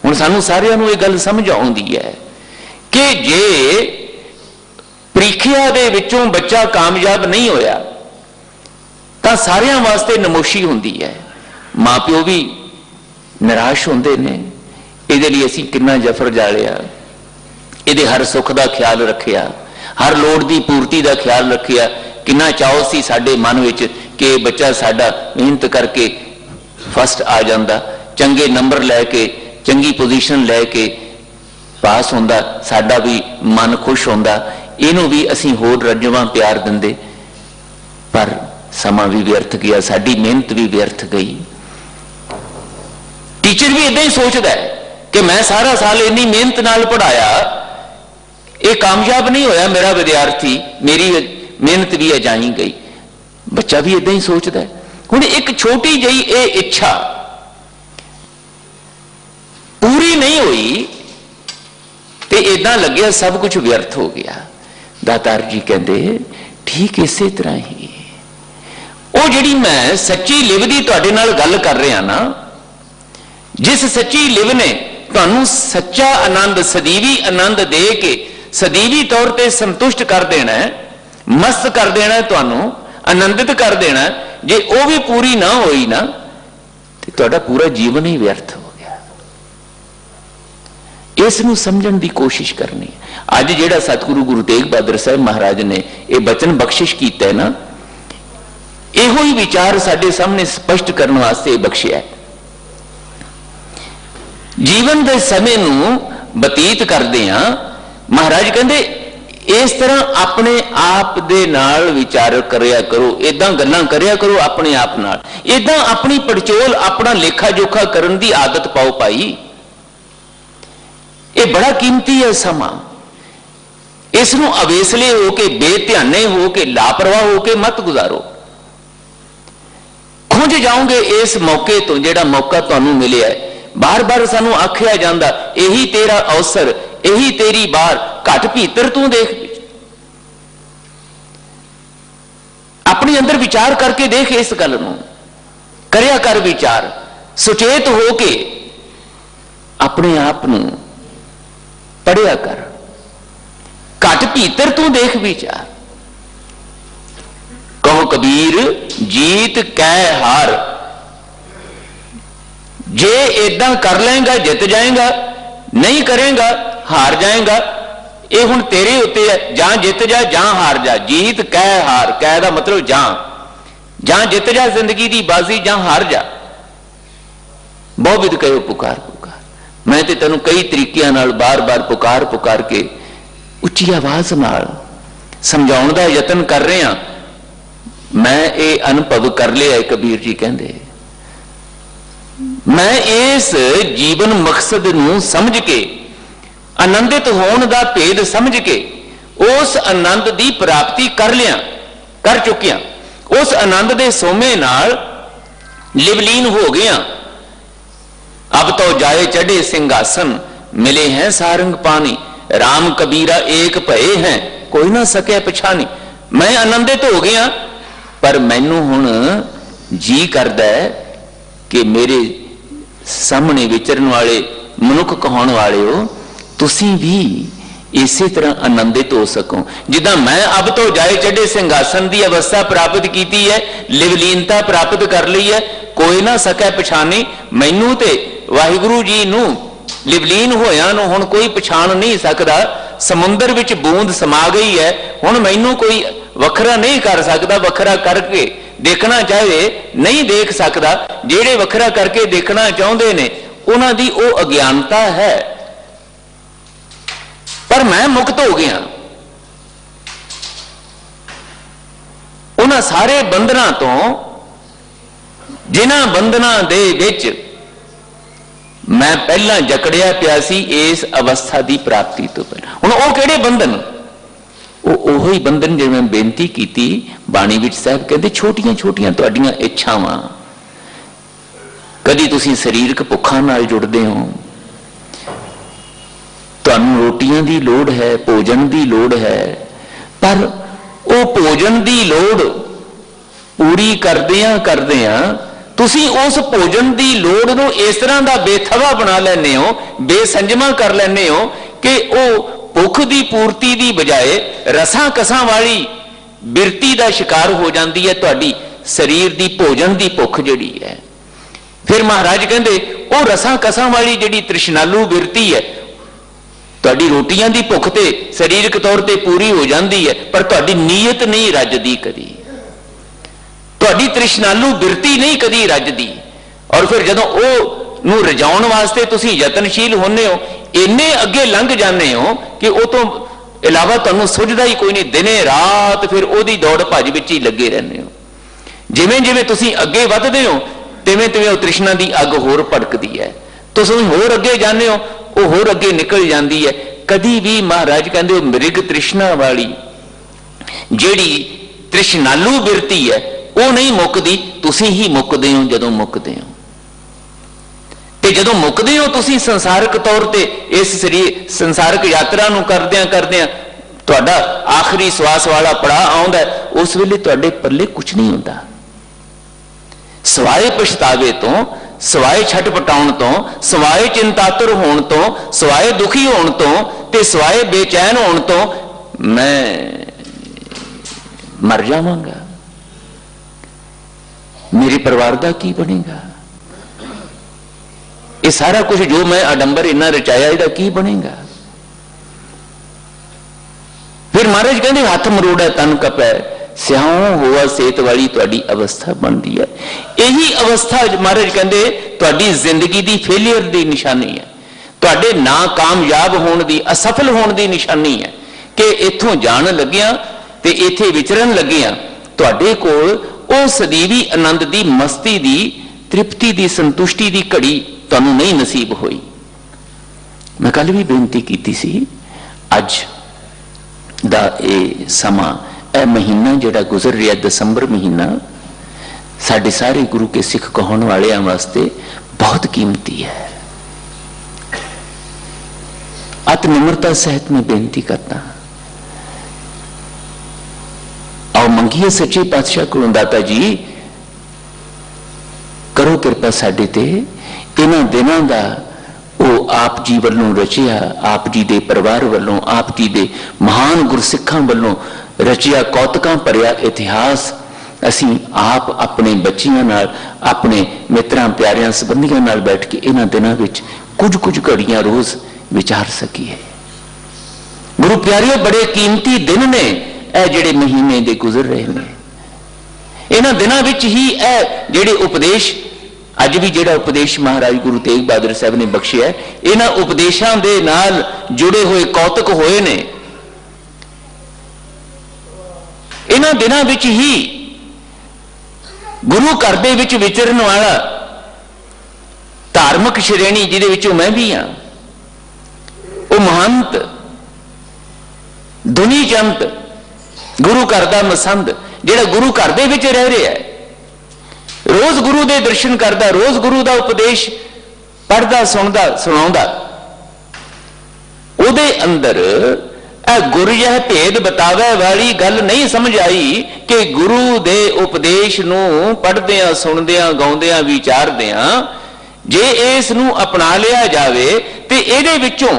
हुण सानूं सारिआं नूं इह गल समझ आउंदी है कि जे ਪ੍ਰੀਖਿਆ ਦੇ ਵਿੱਚੋਂ ਬੱਚਾ ਕਾਮਯਾਬ ਨਹੀਂ ਹੋਇਆ ਤਾਂ ਸਾਰਿਆਂ ਵਾਸਤੇ ਨਮੋਸ਼ੀ ਹੁੰਦੀ ਹੈ। ਮਾਂ ਪਿਓ ਵੀ ਨਿਰਾਸ਼ ਹੁੰਦੇ ਨੇ, ਇਹਦੇ ਲਈ ਅਸੀਂ ਕਿੰਨਾ ਜਫਰ ਜਾਲਿਆ, ਇਹਦੇ ਹਰ ਸੁੱਖ ਦਾ ਖਿਆਲ ਰੱਖਿਆ, ਹਰ ਲੋੜ ਦੀ ਪੂਰਤੀ ਦਾ ਖਿਆਲ ਰੱਖਿਆ, ਕਿੰਨਾ ਚਾਅ ਸੀ ਸਾਡੇ ਮਨ ਵਿੱਚ ਕਿ ਬੱਚਾ ਸਾਡਾ ਮਿਹਨਤ ਕਰਕੇ ਫਸਟ ਆ ਜਾਂਦਾ, ਚੰਗੇ ਨੰਬਰ ਲੈ ਕੇ ਚੰਗੀ ਪੋਜੀਸ਼ਨ ਲੈ ਕੇ ਪਾਸ ਹੁੰਦਾ, ਸਾਡਾ ਵੀ ਮਨ ਖੁਸ਼ ਹੁੰਦਾ। ਇਹਨੂੰ ਵੀ ਅਸੀਂ ਹੋਰ ਰੱਜਵਾਂ ਪਿਆਰ ਦਿੰਦੇ, ਪਰ ਸਮਾਂ ਵੀ ਵਿਅਰਥ ਗਿਆ, ਸਾਡੀ ਮਿਹਨਤ ਵੀ ਵਿਅਰਥ ਗਈ। ਟੀਚਰ ਵੀ ਇਦਾਂ ਹੀ ਸੋਚਦਾ ਹੈ ਕਿ ਮੈਂ ਸਾਰਾ ਸਾਲ ਇੰਨੀ ਮਿਹਨਤ ਨਾਲ ਪੜ੍ਹਾਇਆ, ਇਹ ਕਾਮਯਾਬ ਨਹੀਂ ਹੋਇਆ ਮੇਰਾ ਵਿਦਿਆਰਥੀ, ਮੇਰੀ ਮਿਹਨਤ ਵੀ ਅਜਾਈ ਗਈ। ਬੱਚਾ ਵੀ ਇਦਾਂ ਹੀ ਸੋਚਦਾ ਹੈ। ਹੁਣ ਇੱਕ ਛੋਟੀ ਜਿਹੀ ਇਹ ਇੱਛਾ ਪੂਰੀ ਨਹੀਂ ਹੋਈ ਤੇ ਇਦਾਂ ਲੱਗਿਆ ਸਭ ਕੁਝ ਵਿਅਰਥ ਹੋ ਗਿਆ। ਦਾਤਾਰ ਜੀ ਕਹਿੰਦੇ ਠੀਕ ਇਸੇ ਤਰ੍ਹਾਂ ਹੀ ਉਹ ਜਿਹੜੀ ਮੈਂ ਸੱਚੀ ਲਿਵ ਦੀ ਤੁਹਾਡੇ ਨਾਲ ਗੱਲ ਕਰ ਰਿਹਾ ਨਾ, ਜਿਸ ਸੱਚੀ ਲਿਵ ਨੇ ਤੁਹਾਨੂੰ ਸੱਚਾ ਆਨੰਦ, ਸਦੀਵੀ ਆਨੰਦ ਦੇ ਕੇ ਸਦੀਵੀ ਤੌਰ ਤੇ ਸੰਤੁਸ਼ਟ ਕਰ ਦੇਣਾ ਹੈ, ਮਸਤ ਕਰ ਦੇਣਾ, ਤੁਹਾਨੂੰ ਆਨੰਦਿਤ ਕਰ ਦੇਣਾ, ਜੇ ਉਹ ਵੀ ਪੂਰੀ ਨਾ ਹੋਈ ਨਾ ਤੇ ਤੁਹਾਡਾ ਪੂਰਾ ਜੀਵਨ ਹੀ ਵਿਅਰਥ ਹੋ ਗਿਆ। ਇਸ ਨੂੰ ਸਮਝਣ ਦੀ ਕੋਸ਼ਿਸ਼ ਕਰਨੀ। ਅੱਜ ਜਿਹੜਾ ਸਤਿਗੁਰੂ ਗੁਰੂ ਤੇਗ ਬਹਾਦਰ ਸਾਹਿਬ ਮਹਾਰਾਜ ਨੇ ਇਹ ਬਚਨ ਬਖਸ਼ਿਸ਼ ਕੀਤਾ ਹੈ ਨਾ, ਇਹੋ ਹੀ ਵਿਚਾਰ ਸਾਡੇ ਸਾਹਮਣੇ ਸਪਸ਼ਟ ਕਰਨ ਵਾਸਤੇ ਬਖਸ਼ਿਆ ਹੈ। ਜੀਵਨ ਦੇ ਸਮੇਂ ਨੂੰ ਬਤੀਤ ਕਰਦੇ ਆ, ਮਹਾਰਾਜ ਕਹਿੰਦੇ ਇਸ ਤਰ੍ਹਾਂ ਆਪਣੇ ਆਪ ਦੇ ਨਾਲ ਵਿਚਾਰ ਕਰਿਆ ਕਰੋ, ਇਦਾਂ ਗੱਲਾਂ ਕਰਿਆ ਕਰੋ ਆਪਣੇ ਆਪ ਨਾਲ, ਇਦਾਂ ਆਪਣੀ ਪੜਚੋਲ, ਆਪਣਾ ਲੇਖਾ ਜੋਖਾ ਕਰਨ ਦੀ ਆਦਤ ਪਾਓ ਭਾਈ। ਇਹ ਬੜਾ ਕੀਮਤੀ ਹੈ ਸਮਾਂ। ਇਸ ਨੂੰ ਅਵੇਸਲੇ ਹੋ ਕੇ, ਬੇਧਿਆਨੇ ਹੋ ਕੇ, ਲਾਪਰਵਾਹ ਹੋ ਕੇ ਮਤ ਗੁਜ਼ਾਰੋ। ਖੁੰਝ ਜਾਓਗੇ ਇਸ ਮੌਕੇ ਤੋਂ ਜਿਹੜਾ ਮੌਕਾ ਤੁਹਾਨੂੰ ਮਿਲਿਆ ਹੈ। ਬਾਰ-ਬਾਰ ਸਾਨੂੰ ਆਖਿਆ ਜਾਂਦਾ ਇਹੀ ਤੇਰਾ ਅਵਸਰ, ਇਹੀ ਤੇਰੀ ਬਾਰ, ਘਟ ਭੀਤਰ ਤੂੰ ਦੇਖ। ਆਪਣੇ ਅੰਦਰ ਵਿਚਾਰ ਕਰਕੇ ਦੇਖ, ਇਸ ਗੱਲ ਨੂੰ ਕਰਿਆ ਕਰ ਵਿਚਾਰ, ਸੁਚੇਤ ਹੋ ਕੇ ਆਪਣੇ ਆਪ ਨੂੰ ਪੜਿਆ ਕਰ। ਘਟ ਭੀਤਰ ਤੂੰ ਦੇਖ ਵਿਚਾਰ। ਕਹੋ ਕਬੀਰ ਜੀਤ ਕੈ ਹਾਰ, जे इदा कर लेगा जित जाएगा, नहीं करेगा हार जाएगा। ये हुण तेरे उत्ते है, जां जित जा जां हार जा। जीत कै हार, कै दा मतलब जां जित जा जिंदगी की बाजी, जां हार जा। बहुविध कहो पुकार पुकार। मैं ते तेनों कई तरीकों नाल बार बार पुकार पुकार के उच्ची आवाज नाल समझाउण दा यतन कर रहे हैं। मैं ये अनुभव कर लिया, कबीर जी कहते, मैं इस जीवन मकसद नूं समझ के, आनंदित होने का भेद समझ के उस आनंद की प्राप्ति कर चुकिया। उस आनंद के सोमे नाल लिवलीन हो गया। अब तो जाए चढ़े सिंहासन, मिले हैं सारंग पानी। राम कबीरा एक भये हैं, कोई ना सके पछानी। मैं आनंदित हो गया, पर मैनू हुण जी करदा है कि मेरे सामने विचरण वाले मनुख कहण वाले हो, तुसी भी इसी तरह आनंदित हो सको। जिदा मैं अब तो जाए चढ़े सिंहासन की अवस्था प्राप्त की है, लिवलीनता प्राप्त कर ली है, कोई ना सके पछानी। मैनू ते वाहिगुरु जी नू लिवलीन होया नू हुण कोई पछाण नहीं सकता। समुंदर विच बूंद समा गई है, हुण मैनू कोई वखरा नहीं कर सकता। वखरा करके देखना चाहे नहीं देख सकता। जेड़े वखरा करके देखना चाहते ने उन्हां दी ओ अज्ञानता है। पर मैं मुक्त हो गया उन्हां सारे बंधना तो, जिन्हां बंधना दे विच मैं पहला जकड़िया पिया सी इस अवस्था की प्राप्ति तो पहले। हुण वो किहड़े बंधन? वो ही बंधन जिवें मैं बेनती की बाणी विच साहब कहते, छोटियां छोटियां तुहाडियां इच्छावां। कदी तुसीं सरीरक भुखां नाल जुड़दे हो, तुहानूं रोटियां की लोड़ है, भोजन की लोड़ है, पर वो भोजन की लोड़ पूरी करदियां तुसीं उस भोजन की लोड़ नूं इस तरह का बेथवा बना लैंदे हो, बेसंजमा कर लैंदे हो कि वो भुख की पूर्ति की बजाय रसां कसां वाली बिरती का शिकार हो जाती है तुहाडी शरीर की भोजन की भुख जिहड़ी है। फिर महाराज कहते वो रसां कसां वाली जिहड़ी तृष्णालु बिरती है, तुहाडी रोटियां की भुख ते शरीरक तौर पर पूरी हो जाती है, पर तुहाडी नीयत नहीं रजदी, कदी तुहाडी तृष्णालु बिरती नहीं कदी रजदी। और फिर जदों वो नूं रजाउण वास्ते तुसीं यतनशील होंदे हो, इन्ने अगे लंघ जाते हो कि वो तो इलावा तुहानूं सुझदा ही कोई नहीं। दिने रात फिर ओदी दौड़ भज विच ही लगे रहंदे हो। जिवें जिवें तुसीं अगे वधदे हो तिवें तिवें वो तृष्णा की अग होर भड़कदी है, तुसीं होर अगे जाते हो, वो होर अगे निकल जाती है। कदी भी महाराज कहते मृग तृष्णा वाली जिहड़ी तृष्णालु बिरती है वो नहीं मुकदी, तुसीं ही मुकदे हो। जदों मुकदे हो ते जदों मुकदे हो तुसीं संसारक तौर पर इस संसारक यात्रा नूं करदियां करदियां तुहाडा आखिरी श्वास वाला पड़ाव आउंदा है, उस वेले तुहाडे पल्ले कुछ नहीं हुंदा। सवाए पछतावे तो, सवाए छटपटाउण तो, सवाए चिंतातुर होण तो, सवाए दुखी होण तो ते सवाए बेचैन होण तो मैं मर जावांगा, मेरे परिवार का की बनेगा? ये सारा कुछ जो मैं आडंबर इन्ना रचाया इसका की बनेगा? फिर महाराज कहते हथ मरोड़ा तन कपै, स्याह होआ सेत वाली तुहाडी अवस्था बनती है। यही अवस्था महाराज कहते तुहाडी जिंदगी की फेलियर की निशानी है, तुहाडे ना कामयाब होने की, असफल होने की निशानी है कि इत्थों जान लगिया ते इत्थे विचरण लगिया तुहाडे कोल ओ सदीवी आनंद की, मस्ती की, तृप्ति की, संतुष्टि की घड़ी तुहानूं नहीं नसीब होई। मैं कल भी बेनती की सी, अज दा ए समा, ए महीना जिहड़ा गुजर रहा दसंबर महीना, साडे सारे गुरु के सिख कहण वालियां वास्ते बहुत कीमती है। अति निम्रता सहित मैं बेनती करता, आओ मंगीए सच्चे पातशाह को, दाता जी करो कृपा साडे ते, इन्हां दिनां दा वो आप जी वालों रचिया, आप जी दे परिवार वालों, आप जी दे महान गुरसिखां वालों रचिया कौतकां भरिया इतिहास ਅਸੀਂ ਆਪ ਆਪਣੇ ਬੱਚਿਆਂ ਨਾਲ, ਆਪਣੇ ਮਿੱਤਰਾਂ ਪਿਆਰਿਆਂ ਸੰਬੰਧੀਆਂ ਨਾਲ ਬੈਠ ਕੇ ਇਹਨਾਂ ਦਿਨਾਂ ਵਿੱਚ ਕੁਝ ਘੜੀਆਂ ਰੋਜ਼ ਵਿਚਾਰ ਸਕੀਏ। ਗੁਰੂ ਪਿਆਰਿਓ, ਬੜੇ ਕੀਮਤੀ ਦਿਨ ਨੇ ਇਹ ਜਿਹੜੇ ਮਹੀਨੇ ਦੇ ਗੁਜ਼ਰ ਰਹੇ ਨੇ। ਇਹਨਾਂ ਦਿਨਾਂ ਵਿੱਚ ਹੀ ਇਹ ਜਿਹੜੇ ਉਪਦੇਸ਼, ਅੱਜ ਵੀ ਜਿਹੜਾ ਉਪਦੇਸ਼ ਮਹਾਰਾਜ ਗੁਰੂ ਤੇਗ ਬਹਾਦਰ ਸਾਹਿਬ ਨੇ ਬਖਸ਼ਿਆ, ਇਹਨਾਂ ਉਪਦੇਸ਼ਾਂ ਦੇ ਨਾਲ ਜੁੜੇ ਹੋਏ ਕੌਤਕ ਹੋਏ ਨੇ। ਇਹਨਾਂ ਦਿਨਾਂ ਵਿੱਚ ਹੀ ਗੁਰੂ ਘਰ ਦੇ ਵਿੱਚ ਵਿਚਰਨ ਵਾਲਾ ਧਾਰਮਿਕ ਸ਼੍ਰੇਣੀ, ਜਿਹਦੇ ਵਿੱਚੋਂ ਮੈਂ ਵੀ ਹਾਂ, ਉਹ ਮਹੰਤ ਦੁਨੀ ਚੰਦ, ਗੁਰੂ ਘਰ ਦਾ ਮਸੰਦ, ਜਿਹੜਾ ਗੁਰੂ ਘਰ ਦੇ ਵਿੱਚ ਰਹਿ ਰਿਹਾ ਹੈ, ਰੋਜ਼ ਗੁਰੂ ਦੇ ਦਰਸ਼ਨ ਕਰਦਾ, ਰੋਜ਼ ਗੁਰੂ ਦਾ ਉਪਦੇਸ਼ ਪੜ੍ਹਦਾ, ਸੁਣਦਾ, ਸੁਣਾਉਂਦਾ, ਉਹਦੇ ਅੰਦਰ ਇਹ ਗੁਰ ਇਹ ਭੇਦ ਬਤਾਵੇ ਵਾਲੀ ਗੱਲ ਨਹੀਂ ਸਮਝ ਆਈ ਕਿ ਗੁਰੂ ਦੇ ਉਪਦੇਸ਼ ਨੂੰ ਪੜ੍ਹਦਿਆਂ, ਸੁਣਦਿਆਂ, ਗਾਉਂਦਿਆਂ, ਵਿਚਾਰਦਿਆਂ ਜੇ ਇਸ ਨੂੰ ਅਪਣਾ ਲਿਆ ਜਾਵੇ ਤੇ ਇਹਦੇ ਵਿੱਚੋਂ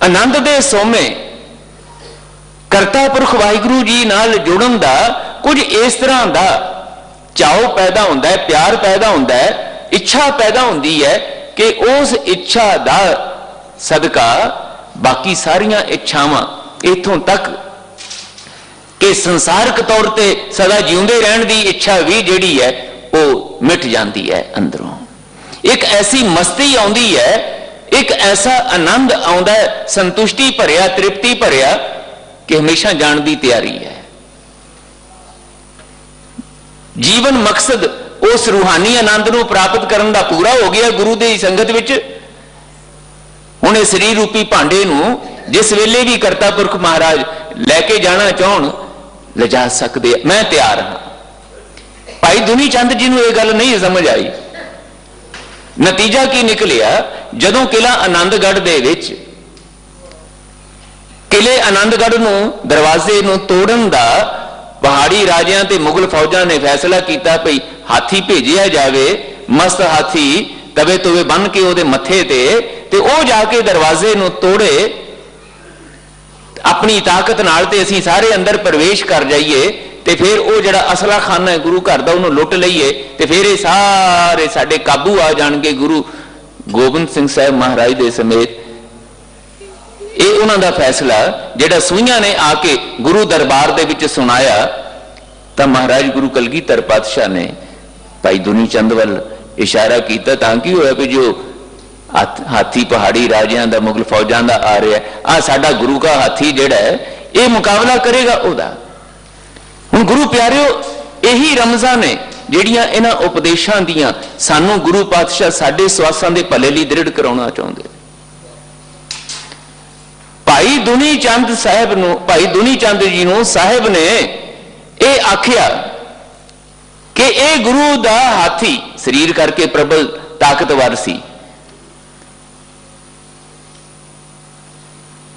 ਆਨੰਦ ਦੇ ਸੋਮੇ ਕਰਤਾ ਪੁਰਖ ਵਾਹਿਗੁਰੂ ਜੀ ਨਾਲ ਜੁੜਨ ਦਾ ਕੁਝ ਇਸ ਤਰ੍ਹਾਂ ਦਾ ਚਾਉ ਪੈਦਾ ਹੁੰਦਾ ਹੈ, ਪਿਆਰ ਪੈਦਾ ਹੁੰਦਾ ਹੈ, ਇੱਛਾ ਪੈਦਾ ਹੁੰਦੀ ਹੈ ਕਿ ਉਸ ਇੱਛਾ ਦਾ ਸਦਕਾ ਬਾਕੀ ਸਾਰੀਆਂ ਇੱਛਾਵਾਂ ਇੱਥੋਂ ਤੱਕ ਕਿ ਸੰਸਾਰਕ ਤੌਰ ਤੇ ਸਦਾ ਜਿਉਂਦੇ ਰਹਿਣ ਦੀ ਇੱਛਾ ਵੀ ਜਿਹੜੀ ਹੈ ਉਹ ਮਿਟ ਜਾਂਦੀ ਹੈ ਅੰਦਰੋਂ। ਇੱਕ ਐਸੀ ਮਸਤੀ ਆਉਂਦੀ ਹੈ, ਇੱਕ ਐਸਾ ਆਨੰਦ ਆਉਂਦਾ ਹੈ, ਸੰਤੁਸ਼ਟੀ ਭਰਿਆ, ਤ੍ਰਿਪਤੀ ਭਰਿਆ, ਕਿ ਹਮੇਸ਼ਾ ਜਾਣ ਦੀ ਤਿਆਰੀ ਹੈ। ਜੀਵਨ ਮਕਸਦ ਉਸ ਰੂਹਾਨੀ ਆਨੰਦ ਨੂੰ ਪ੍ਰਾਪਤ ਕਰਨ ਦਾ ਪੂਰਾ ਹੋ ਗਿਆ ਗੁਰੂ ਦੀ ਸੰਗਤ ਵਿੱਚ। ਹੁਣ ਇਹ ਸਰੀਰ ਰੂਪੀ ਭਾਂਡੇ ਨੂੰ ਜਿਸ ਵੇਲੇ ਵੀ ਕਰਤਾ ਪੁਰਖ ਮਹਾਰਾਜ ਲੈ ਕੇ ਜਾਣਾ ਚਾਹਣ, ਲਿਜਾ ਸਕਦੇ, ਮੈਂ ਤਿਆਰ ਹਾਂ। ਭਾਈ ਦੁਨੀ ਚੰਦ ਜੀ ਨੂੰ ਇਹ ਗੱਲ ਨਹੀਂ ਸਮਝ ਆਈ। ਨਤੀਜਾ ਕੀ ਨਿਕਲਿਆ? ਜਦੋਂ ਕਿਲਾ ਆਨੰਦਗੜ੍ਹ ਦੇ ਵਿੱਚ, ਕਿਲੇ ਆਨੰਦਗੜ੍ਹ ਨੂੰ, ਦਰਵਾਜ਼ੇ ਨੂੰ ਤੋੜਨ ਦਾ ਪਹਾੜੀ ਰਾਜਿਆਂ ਤੇ ਮੁਗਲ ਫੌਜਾਂ ਨੇ ਫੈਸਲਾ ਕੀਤਾ ਭਈ ਹਾਥੀ ਭੇਜਿਆ ਜਾਵੇ, ਮਸਤ ਹਾਥੀ ਤਵੇ ਤੋਵੇ ਬੰਨ ਕੇ ਉਹਦੇ ਮੱਥੇ ਤੇ ਉਹ ਜਾ ਕੇ ਦਰਵਾਜ਼ੇ ਨੂੰ ਤੋੜੇ, ਆਪਣੀ ਤਾਕਤ ਨਾਲ, ਤੇ ਅਸੀਂ ਸਾਰੇ ਅੰਦਰ ਪ੍ਰਵੇਸ਼ ਕਰ ਜਾਈਏ ਤੇ ਫਿਰ ਉਹ ਜਿਹੜਾ ਅਸਲਾ ਖਾਨਾ ਹੈ ਗੁਰੂ ਘਰ ਦਾ ਉਹਨੂੰ ਲੁੱਟ ਲਈਏ ਤੇ ਫਿਰ ਇਹ ਸਾਰੇ ਸਾਡੇ ਕਾਬੂ ਆ ਜਾਣਗੇ। ਗੁਰੂ ਗੋਬਿੰਦ ਸਿੰਘ ਸਾਹਿਬ ਮਹਾਰਾਜ ਦੇ ਸਮੇਤ ਇਹ ਉਹਨਾਂ ਦਾ ਫੈਸਲਾ ਜਿਹੜਾ ਸੂਈਆਂ ਨੇ ਆ ਕੇ ਗੁਰੂ ਦਰਬਾਰ ਦੇ ਵਿੱਚ ਸੁਣਾਇਆ, ਤਾਂ ਮਹਾਰਾਜ ਗੁਰੂ ਕਲਗੀਧਰ ਪਾਤਸ਼ਾਹ ਨੇ ਭਾਈ ਦੁਨੀ ਚੰਦ ਵੱਲ ਇਸ਼ਾਰਾ ਕੀਤਾ, ਤਾਂ ਕੀ ਹੋਇਆ ਕਿ ਜੋ ਹਾਥੀ ਪਹਾੜੀ ਰਾਜਿਆਂ ਦਾ, ਮੁਗਲ ਫੌਜਾਂ ਦਾ ਆ ਰਿਹਾ, ਆ ਸਾਡਾ ਗੁਰੂ ਦਾ ਹਾਥੀ ਜਿਹੜਾ ਹੈ ਇਹ ਮੁਕਾਬਲਾ ਕਰੇਗਾ ਉਹਦਾ। ਹੁਣ ਗੁਰੂ ਪਿਆਰਿਓ, ਇਹੀ ਰਮਜ਼ਾਂ ਨੇ ਜਿਹੜੀਆਂ ਇਹਨਾਂ ਉਪਦੇਸ਼ਾਂ ਦੀਆਂ ਸਾਨੂੰ ਗੁਰੂ ਪਾਤਸ਼ਾਹ ਸਾਡੇ ਸਵਾਸਾਂ ਦੇ ਭਲੇ ਲਈ ਦ੍ਰਿੜ ਕਰਾਉਣਾ ਚਾਹੁੰਦੇ। ਭਾਈ ਦੁਨੀ ਚੰਦ ਸਾਹਿਬ ਨੂੰ, ਭਾਈ ਦੁਨੀ ਚੰਦ ਜੀ ਨੂੰ ਸਾਹਿਬ ਨੇ ਇਹ ਆਖਿਆ ਕਿ ਇਹ ਗੁਰੂ ਦਾ ਹਾਥੀ ਸਰੀਰ ਕਰਕੇ ਪ੍ਰਬਲ ਤਾਕਤਵਰ ਸੀ।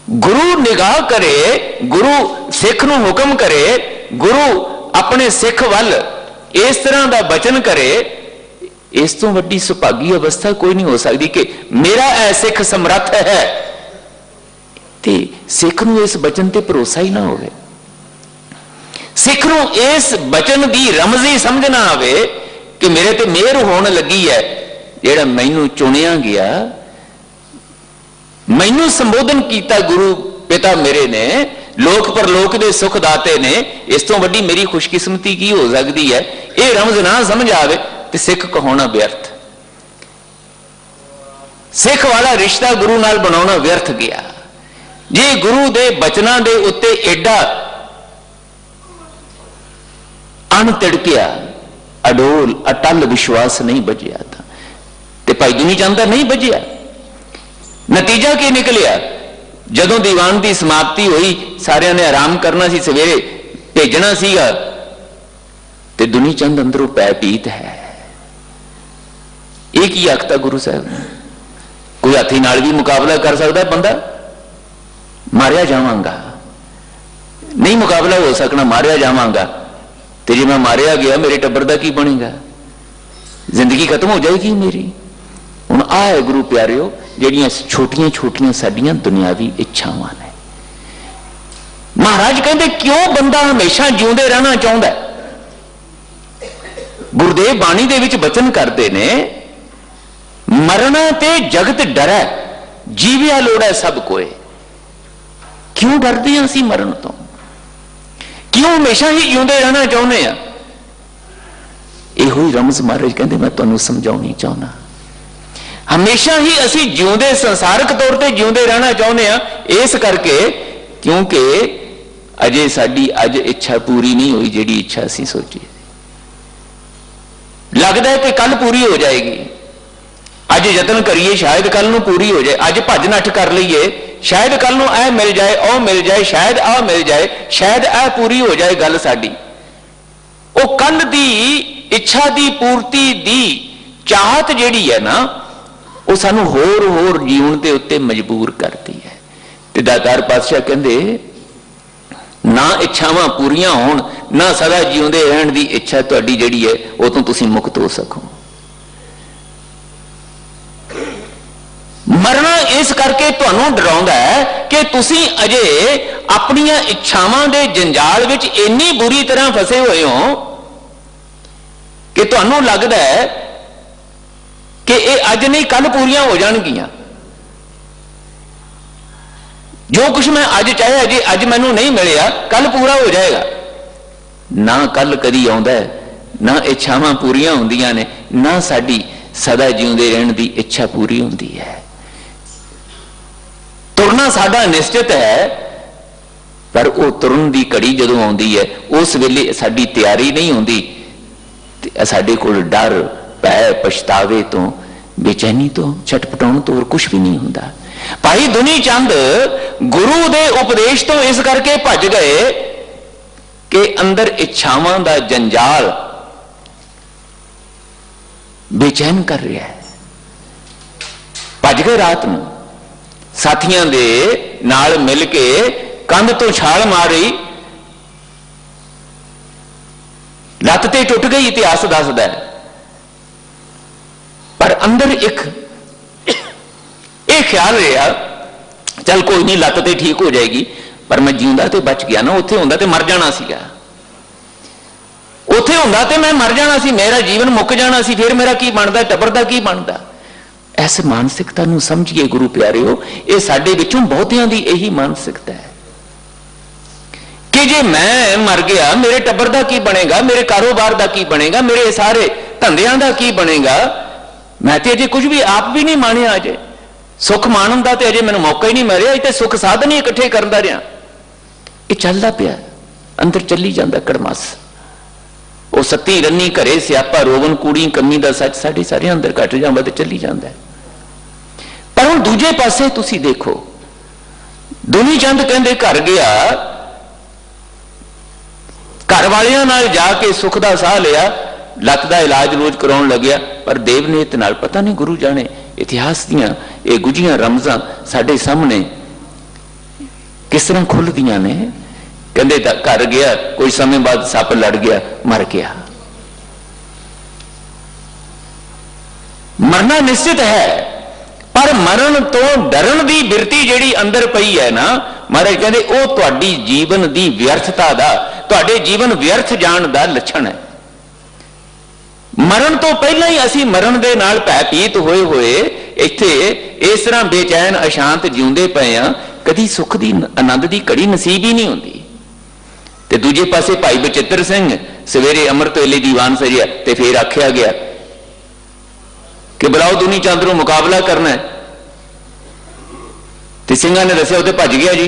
ਗੁਰੂ ਨਿਗਾਹ ਕਰੇ, ਗੁਰੂ ਸਿੱਖ ਨੂੰ ਹੁਕਮ ਕਰੇ, ਗੁਰੂ ਆਪਣੇ ਸਿੱਖ ਵੱਲ ਇਸ ਤਰ੍ਹਾਂ ਦਾ ਬਚਨ ਕਰੇ, ਇਸ ਤੋਂ ਵੱਡੀ ਸੁਭਾਗੀ ਅਵਸਥਾ ਕੋਈ ਨਹੀਂ ਹੋ ਸਕਦੀ ਕਿ ਮੇਰਾ ਇਹ ਸਿੱਖ ਸਮਰੱਥ ਹੈ ਤੇ ਸਿੱਖ ਨੂੰ ਇਸ ਬਚਨ ਤੇ ਭਰੋਸਾ ਹੀ ਨਾ ਹੋਵੇ, ਸਿੱਖ ਨੂੰ ਇਸ ਬਚਨ ਦੀ ਰਮਜ਼ੀ ਸਮਝ ਨਾ ਆਵੇ ਕਿ ਮੇਰੇ ਤੇ ਮਿਹਰ ਹੋਣ ਲੱਗੀ ਹੈ, ਜਿਹੜਾ ਮੈਨੂੰ ਚੁਣਿਆ ਗਿਆ, ਮੈਨੂੰ ਸੰਬੋਧਨ ਕੀਤਾ ਗੁਰੂ ਪਿਤਾ ਮੇਰੇ ਨੇ, ਲੋਕ ਪਰਲੋਕ ਦੇ ਸੁਖ ਦਾਤੇ ਨੇ, ਇਸ ਤੋਂ ਵੱਡੀ ਮੇਰੀ ਖੁਸ਼ਕਿਸਮਤੀ ਕੀ ਹੋ ਸਕਦੀ ਹੈ? ਇਹ ਰਮਜ਼ ਨਾ ਸਮਝ ਆਵੇ ਤੇ ਸਿੱਖ ਕਹਾਉਣਾ ਵਿਅਰਥ, ਸਿੱਖ ਵਾਲਾ ਰਿਸ਼ਤਾ ਗੁਰੂ ਨਾਲ ਬਣਾਉਣਾ ਵਿਅਰਥ ਗਿਆ। ਜੇ ਗੁਰੂ ਦੇ ਬਚਨਾਂ ਦੇ ਉੱਤੇ ਐਡਾ ਅਣ ਤਿੜਕਿਆ, ਅਡੋਲ ਅਟਲ ਵਿਸ਼ਵਾਸ ਨਹੀਂ ਬਚਿਆ ਤਾਂ ਤੇ ਭਾਈ ਦੁਨੀ ਚੰਦ ਦਾ ਨਹੀਂ ਬਚਿਆ। ਨਤੀਜਾ ਕੀ ਨਿਕਲਿਆ? ਜਦੋਂ ਦੀਵਾਨ ਦੀ ਸਮਾਪਤੀ ਹੋਈ, ਸਾਰਿਆਂ ਨੇ ਆਰਾਮ ਕਰਨਾ ਸੀ, ਸਵੇਰੇ ਭੇਜਣਾ ਸੀਗਾ, ਤੇ ਦੁਨੀ ਚੰਦ ਅੰਦਰੋਂ ਪੈ ਪੀਤ ਹੈ। ਇਹ ਕੀ ਆਖਤਾ ਗੁਰੂ ਸਾਹਿਬ ਨੇ? ਕੋਈ ਹਾਥੀ ਨਾਲ ਵੀ ਮੁਕਾਬਲਾ ਕਰ ਸਕਦਾ ਬੰਦਾ? ਮਾਰਿਆ ਜਾਵਾਂਗਾ, ਨਹੀਂ ਮੁਕਾਬਲਾ ਹੋ ਸਕਣਾ, ਮਾਰਿਆ ਜਾਵਾਂਗਾ। ਤੇ ਜੇ ਮੈਂ ਮਾਰਿਆ ਗਿਆ ਮੇਰੇ ਟੱਬਰ ਦਾ ਕੀ ਬਣੇਗਾ? ਜ਼ਿੰਦਗੀ ਖਤਮ ਹੋ ਜਾਏਗੀ ਮੇਰੀ। ਹੁਣ ਆਹ ਹੈ ਗੁਰੂ ਪਿਆਰਿਓ ਜਿਹੜੀਆਂ ਛੋਟੀਆਂ ਛੋਟੀਆਂ ਸਾਡੀਆਂ ਦੁਨਿਆਵੀ ਇੱਛਾਵਾਂ ਨੇ। ਮਹਾਰਾਜ ਕਹਿੰਦੇ ਕਿਉਂ ਬੰਦਾ ਹਮੇਸ਼ਾ ਜਿਉਂਦੇ ਰਹਿਣਾ ਚਾਹੁੰਦਾ? गुरुदेव बाणी दे विच बचन करते ने, मरना ते जगत डरै, जीविया लोड़ है सब कोई। क्यों डरते हैं असीं मरण तो? क्यों हमेशा ही जिउंदे रहना चाहुंदे आ? इहो ही रमज महाराज कहते मैं तुहानूं समझाउणी चाहुंदा। हमेशा ही असीं जिउंदे संसारक तौर पर जिउंदे रहना चाहुंदे आ, इस करके क्योंकि अजे साडी अज इच्छा पूरी नहीं हुई जिहड़ी इच्छा असीं सोची। लगता है कि कल पूरी हो जाएगी, अज यतन करिए शायद कल नूं पूरी हो जाए, अज भज नठ कर लईए शायद कल नूं ऐ मिल जाए, ओ मिल जाए, शायद आ मिल जाए, शायद ऐ पूरी हो जाए गल साडी। वो कल दी इच्छा दी पूर्ति दी चाहत जिहड़ी है ना, वो सानू होर होर जीवन के उत्ते मजबूर करती है। ते दातार पातशाह कहंदे ना इच्छावां पूरियां होण, ना सदा जीउंदे रहण दी इच्छा तुहाडी जिहड़ी है वो तो तुसीं मुक्त हो सको। मरना इस करके तुहानूं डराउंदा है कि तुसीं अजे अपनियां इच्छावां दे जंजाल विच इन्नी बुरी तरह फसे हुए हो कि तुहानूं लगदा है कि ये अज नहीं कल पूरियां हो जाणगियां। जो कुछ मैं अज चाहे अजे अज मैनू नहीं मिलिया कल पूरा हो जाएगा। ना कल कदी आउंदा है, ना इच्छावां पूरियां हुंदियां ने, ना साडी सदा जीउंदे रहण दी इच्छा पूरी हुंदी है। तुरना साडा निश्चित है, पर वो तुरन दी घड़ी जदों आउंदी है उस वेले साडी तैयारी नहीं हुंदी, साडे कोल डर भै पछतावे तो बेचैनी तो छटपटाउण तो और कुछ भी नहीं हुंदा। भाई दुनी चंद गुरु दे उपदेश तो इस करके भज गए कि अंदर इच्छावां दा जंजाल बेचैन कर रहा है। भज गए रात नूं साथियां दे नाल मिल के कंध तो छाल मारी, लत ते टुट गई इतिहास दसदा है, पर अंदर एक ख्याल रहा चल कोई नहीं लत ते ठीक हो जाएगी, पर मैं जींदा ते बच गया ना, उत्थे हुंदा ते मर जाना सीगा, उत्थे हुंदा ते मैं मर जाना सी, मेरा जीवन मुक जाना सी, फिर मेरा की बनदा, टब्बर दा की बनदा। इस मानसिकता नूं समझिए गुरु प्यारिओ, ये साडे विचों बहुतियां दी यही मानसिकता है कि जे मैं मर गया मेरे टब्बर दा की बनेगा, मेरे कारोबार दा की बनेगा, मेरे सारे धंधियां दा की बनेगा। मैं तो अजे कुछ भी आप भी नहीं मानिया, अजे सुख माणन दा ते अजे मैनूं मौका ही नहीं मिलिया, इत्थे सुख साधन ही इकट्ठे करदा रहा। ये चलदा पिया, अंदर चली जांदा कड़मस। वो सत्ती रन्नी घरे सियापा रोवन कूड़ी कमी दा सच साडे सारे अंदर घट जांदा ते चली जांदा। पर हुण दूजे पासे तुसीं देखो, दुनी चंद कहंदे घर गया, घर वालियां नाल जाके सुख दा साह लिया, लत दा इलाज रोज कराउण लग्या, पर देवनेत नाल पता नहीं गुरु जाने इतिहास दियां ये गुझियां रमजां साडे सामने किस तरह खुलदियां ने। कहंदे घर गया, कोई समय बाद सप लड़ गया, मर गया। मरना निश्चित है, पर मरण तो डरन दी बिरती जिहड़ी अंदर पई है ना, महाराज कहंदे ओ तुहाडी जीवन दी व्यर्थता दा, तुहाडे जीवन व्यर्थ जाण दा लक्षण है। मरण तो पहला ही असी मरण दे नाल भयभीत होए होए इत्थे इस तरह बेचैन अशांत जिउंदे पए आ, कदी सुख दी आनंद दी घड़ी नसीब ही नहीं हुंदी। ते दूजे पासे भाई बचित्र सिंह सवेरे अमृत वेले दीवान सजिया ते फिर आख्या गया कि बुलाओ दुनी चंद नूं मुकाबला करना है, ते सिंघां ने दस्सिया उत्ते भज गया जी,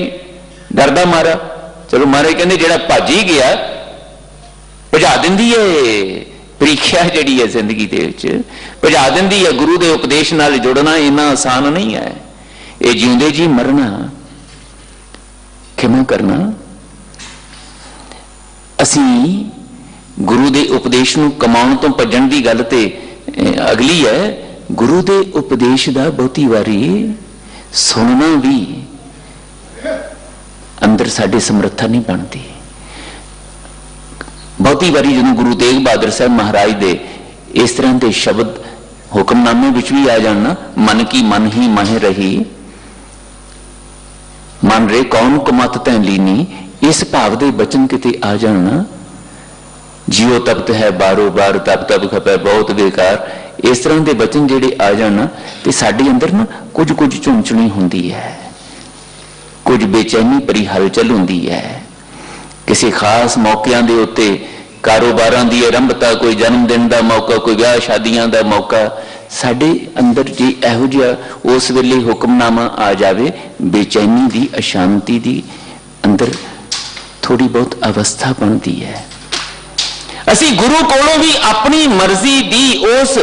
डरदा मारा। चलो महाराज कहंदे जिहड़ा भज ही गया भजा दिंदी है प्रीख्या जिहड़ी है जिंदगी दे विच, भजा दिंदी है। गुरु दे उपदेश नाल जुड़ना इन्ना आसान नहीं है। ये जिउंदे जी मरना किवें करना? असी गुरु दे उपदेश नूं कमाउण तो भजण दी गल ते अगली है। गुरु दे उपदेश दा बहुती वारी सुनना भी अंदर साडे समर्था नहीं बनती। बहुती बारी जो गुरु तेग बहादुर साहब महाराज दे इस तरह के शब्द हुक्मनामे विच भी आ जाना, मन की मन ही मह रही, मन रे कौन को मत तैं लीनी, इस भाव दे बचन किते आ जाना जियो तपत है बारो बार तप तप खपे बहुत बेकार। इस तरह के बचन जिहड़े आ जाण ते साडे अंदर ना कुछ कुछ झुंझुनी हुंदी है, कुछ बेचैनी भरी हलचल हुंदी है। किसी खास मौकिਆਂ ਦੇ उत्ते कारोबारां दी आरंभता, कोई जन्मदिन का मौका, कोई ब्याह शादियां का मौका, साडे अंदर जे इहो जिहा उस वेले हुक्मनामा आ जावे, बेचैनी दी, अशांति दी अंदर थोड़ी बहुत अवस्था बनती है। असी गुरु कोलों भी अपनी मर्जी दी उस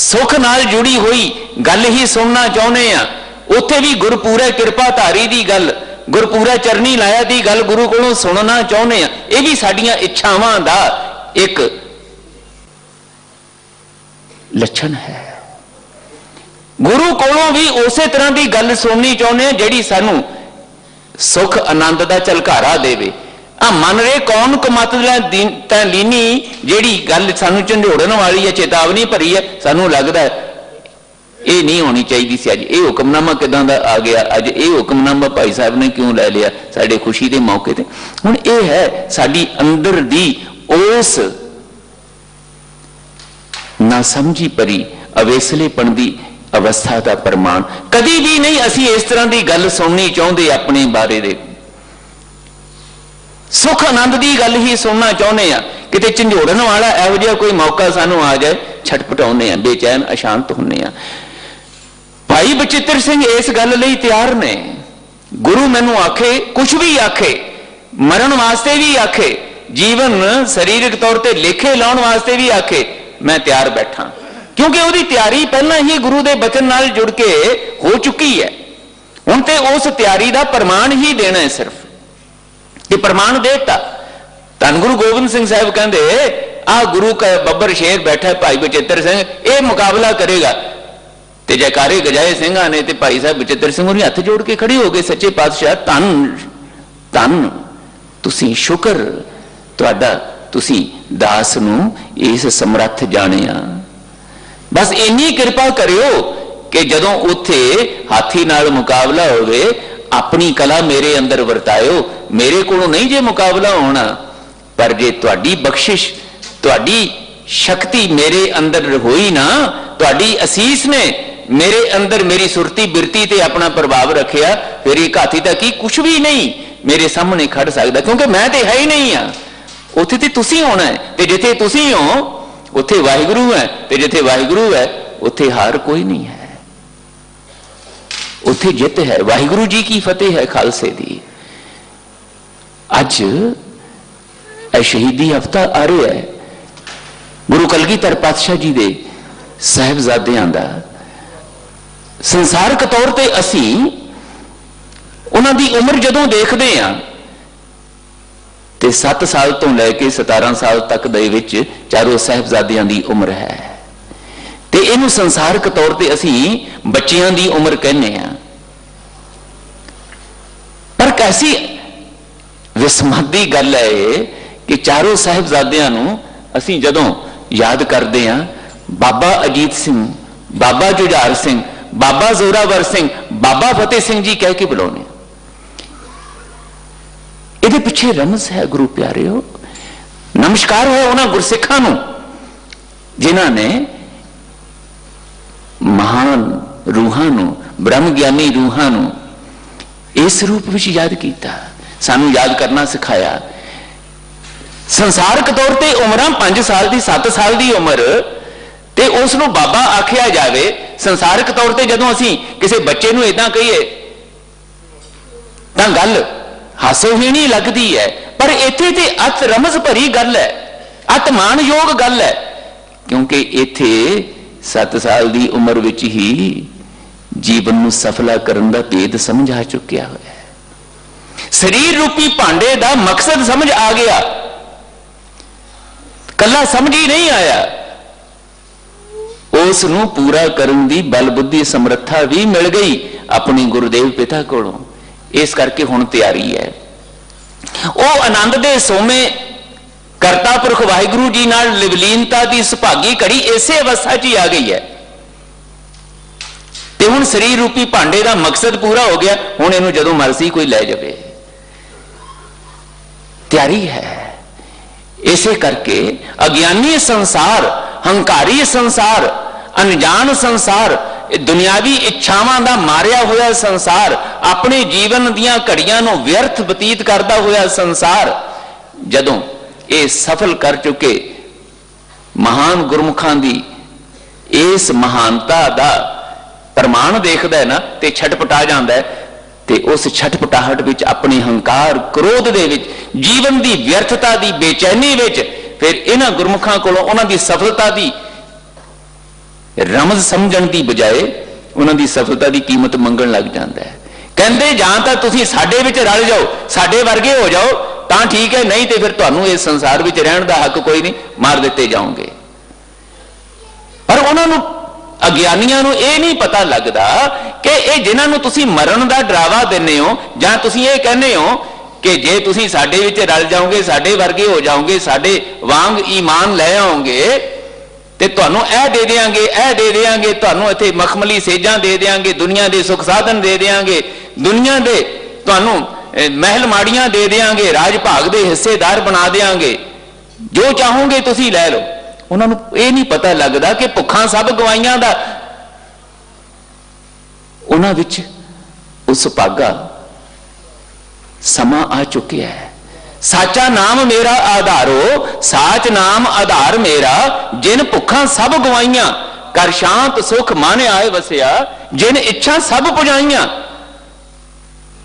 सुख नाल जुड़ी हुई गल ही सुनना चाहुंदे आ। उत्थे भी गुरपूरे कृपा धारी दी गल, गुरपूरा चरनी लाया दी गल गुरु कोलों सुनना चाहुंदे आ। यह भी साडियां इच्छावां दा एक लक्षण है। गुरु कोलों भी उस तरह की गल सुननी चाहुंदे आ जिहड़ी सानू सुख आनंद का झलकारा देवे। आ मन रे कौन कमत लीनी जिहड़ी गल सानू झंझोड़न वाली है, चेतावनी भरी है, सानू लगता है ये नहीं होनी चाहिए सी। अज ये हुक्मनामा किदां दा आ गया, अज ये हुक्मनामा भाई साहब ने क्यों लै लिया साडे खुशी के मौके ते। हुण ये है साडी अंदर दी उस ना समझी भरी अवेसलेपन दी अवस्था का प्रमाण। कदी भी नहीं असी इस तरह की गल सुननी चाहते, अपने बारे दे सुख आनंद की गल ही सुनना चाहते हैं। किते झंझोड़न वाला इहो जिहा कोई मौका सानू आ जाए, छटपटाउने हैं, बेचैन अशांत होने। भाई बचित्र सिंह इस गल लई तैयार ने। गुरु मैनू आखे, कुछ भी आखे, मरण वास्ते भी आखे, जीवन शरीरक तौर पर लेखे लाउण वास्ते भी आखे, मैं तैयार बैठा। क्योंकि उसकी तैयारी पहला ही गुरु के बचन नाल जुड़ के हो चुकी है। हुण ते उस तैयारी का प्रमाण ही देना है सिर्फ, ते प्रमाण देता। धन गुरु गोबिंद सिंह साहब कहते आ गुरु का बब्बर शेर बैठा है भाई बचित्र सिंह, ये मुकाबला करेगा। ते जयकारे गजाए सिंघां ने ते भाई साहब बचित्र सिंह उन्हें हथ जोड़ के खड़े हो गए, सच्चे पातशाह धन धन तुसी शुक्र तुहाडा, तुसी दास नूं इस समर्थ जाणिया। बस इन्नी कृपा करियो कि जदों उत्थे हाथी नाल मुकाबला होवे, अपनी कला मेरे अंदर वरतायो। मेरे कोलों नहीं जे मुकाबला होना, पर जे तुहाडी बख्शिश, तुहाडी शक्ति मेरे अंदर होई ना, तुहाडी असीस ने मेरे अंदर मेरी सुरती बिरती ते अपना प्रभाव रखिया, फिर एक हाथी तक ही कुछ भी नहीं मेरे सामने खड़ सकता, क्योंकि मैं तो है ही नहीं हाँ। उत्थे ते तुसी होना है, ते जिथे तुसी हो उत्थे वाहिगुरु है, ते जिथे वाहिगुरु है उत्थे हार कोई नहीं है, उत्थे जित है। वाहिगुरु जी की फतेह है खालसे दी। अज शहीदी हफ्ता आ रहा है गुरु कलगीधर पातशाह जी दे साहिबजादियां दा। संसारक तौर पर असी उन्हां दी उम्र जदों देखते हैं तो 7 साल तो लैके 17 साल तक दे विच चारों साहिबजादियां दी उम्र है, ते इहनूं संसारक तौर पर असी बच्चियां दी उम्र कहने हैं। पर कैसी विस्मत दी गल है कि चारों साहिबजादियां नूं असी जदों याद करते हैं, बाबा अजीत सिंह, बाबा जुझार सिंह, बाबा जोरावर सिंह, बाबा फतेह सिंह जी कह के बुलाने। ये पिछे रमज है गुरु प्यारिओ। नमस्कार है उन्होंने गुरसिखां नूं जिन्हां ने महान रूहां नूं, ब्रह्म ज्ञानी रूहां नूं इस रूप में याद किया, सानू याद करना सिखाया। संसारक तौर पर उम्र 5 साल की 7 साल की उम्र ते उसनूं बाबा आखिया जाए, संसारक तौर पर जदों असीं किसी बच्चे नूं इदां कहीए तां गल हासोहीणी लगती है, पर इत्थे ते अत रमज भरी गल है, अत मानयोग गल है, क्योंकि इत्थे 7 साल की उम्र विच ही जीवन नूं सफला करन दा भेद समझ आ चुकिया होया है। शरीर रूपी भांडे दा मकसद समझ आ गया, कला समझ ही नहीं आया, उसनूं पूरा करन दी बल बुद्धि समर्था भी मिल गई अपनी गुरुदेव पिता कोलों। इस करके हुण तैयारी है। वह आनंद दे सोमे करता पुरख वाहिगुरु जी नाल लिवलीनता की सुभागी घड़ी इसे अवस्था च ही आ गई है। ते हुण शरीर रूपी भांडे का मकसद पूरा हो गया, हुण इहनूं जदों मर्जी कोई लै जावे। तैयारी है, इसे करके अज्ञानी संसार, हंकारी संसार, अनजान संसार, दुनियावी इच्छावां दा मारिया होया संसार, अपने जीवन दियां घड़ियां नूं व्यर्थ बतीत करता होया संसार, जदों ये सफल कर चुके महान गुरमुखां दी इस महानता दा प्रमाण देखदा है ना, ते छटपटा जांदा है। ते उस छटपटाहट विच, अपने हंकार क्रोध दे विच, जीवन दी व्यर्थता दी बेचैनी विच, फिर इन्हां गुरमुखां कोलों उन्हां दी सफलता दी रमज समझण दी बजाए उन्हां दी सफलता दी कीमत मंगण लग जांदा है। कहंदे जां तां तुसीं साडे विच रल जाओ, साडे वर्गे हो जाओ तां ठीक है, नहीं तो फिर तुहानूं इस संसार विच रहण दा हक कोई नहीं, मार दिते जाओगे। पर उन्हां नूं अज्ञानियां नूं इह नहीं पता लगदा कि इह जिन्हां नूं तुसीं मरण दा डरावा दिंदे हो, जां तुसीं इह कहंदे हो कि जे तुसीं साडे विच रल जाओगे, साडे वर्गे हो जाओगे, साडे वांग ईमान लै आओगे ते तुहानूं ऐ दे देंगे, ऐ दे देंगे, तुहानूं इत्थे मखमली सेजां दे देंगे, दुनिया दे सुख साधन दे देंगे, दुनिया दे तुहानूं महल माड़ियां दे देंगे, राज भाग दे हिस्सेदार बना देंगे, जो चाहोगे तुसीं लै लो। उन्हां नूं इह नहीं पता लगदा कि भुखां सब गवाइयां दा उन्हां विच उस भागा समा आ चुकिया है। साचा नाम मेरा आधारो, साच नाम आधार मेरा, जिन भुखां सब गवाइयां, कर शांत सुख मन आए वसिया, जिन इच्छा सब पुजाइयां,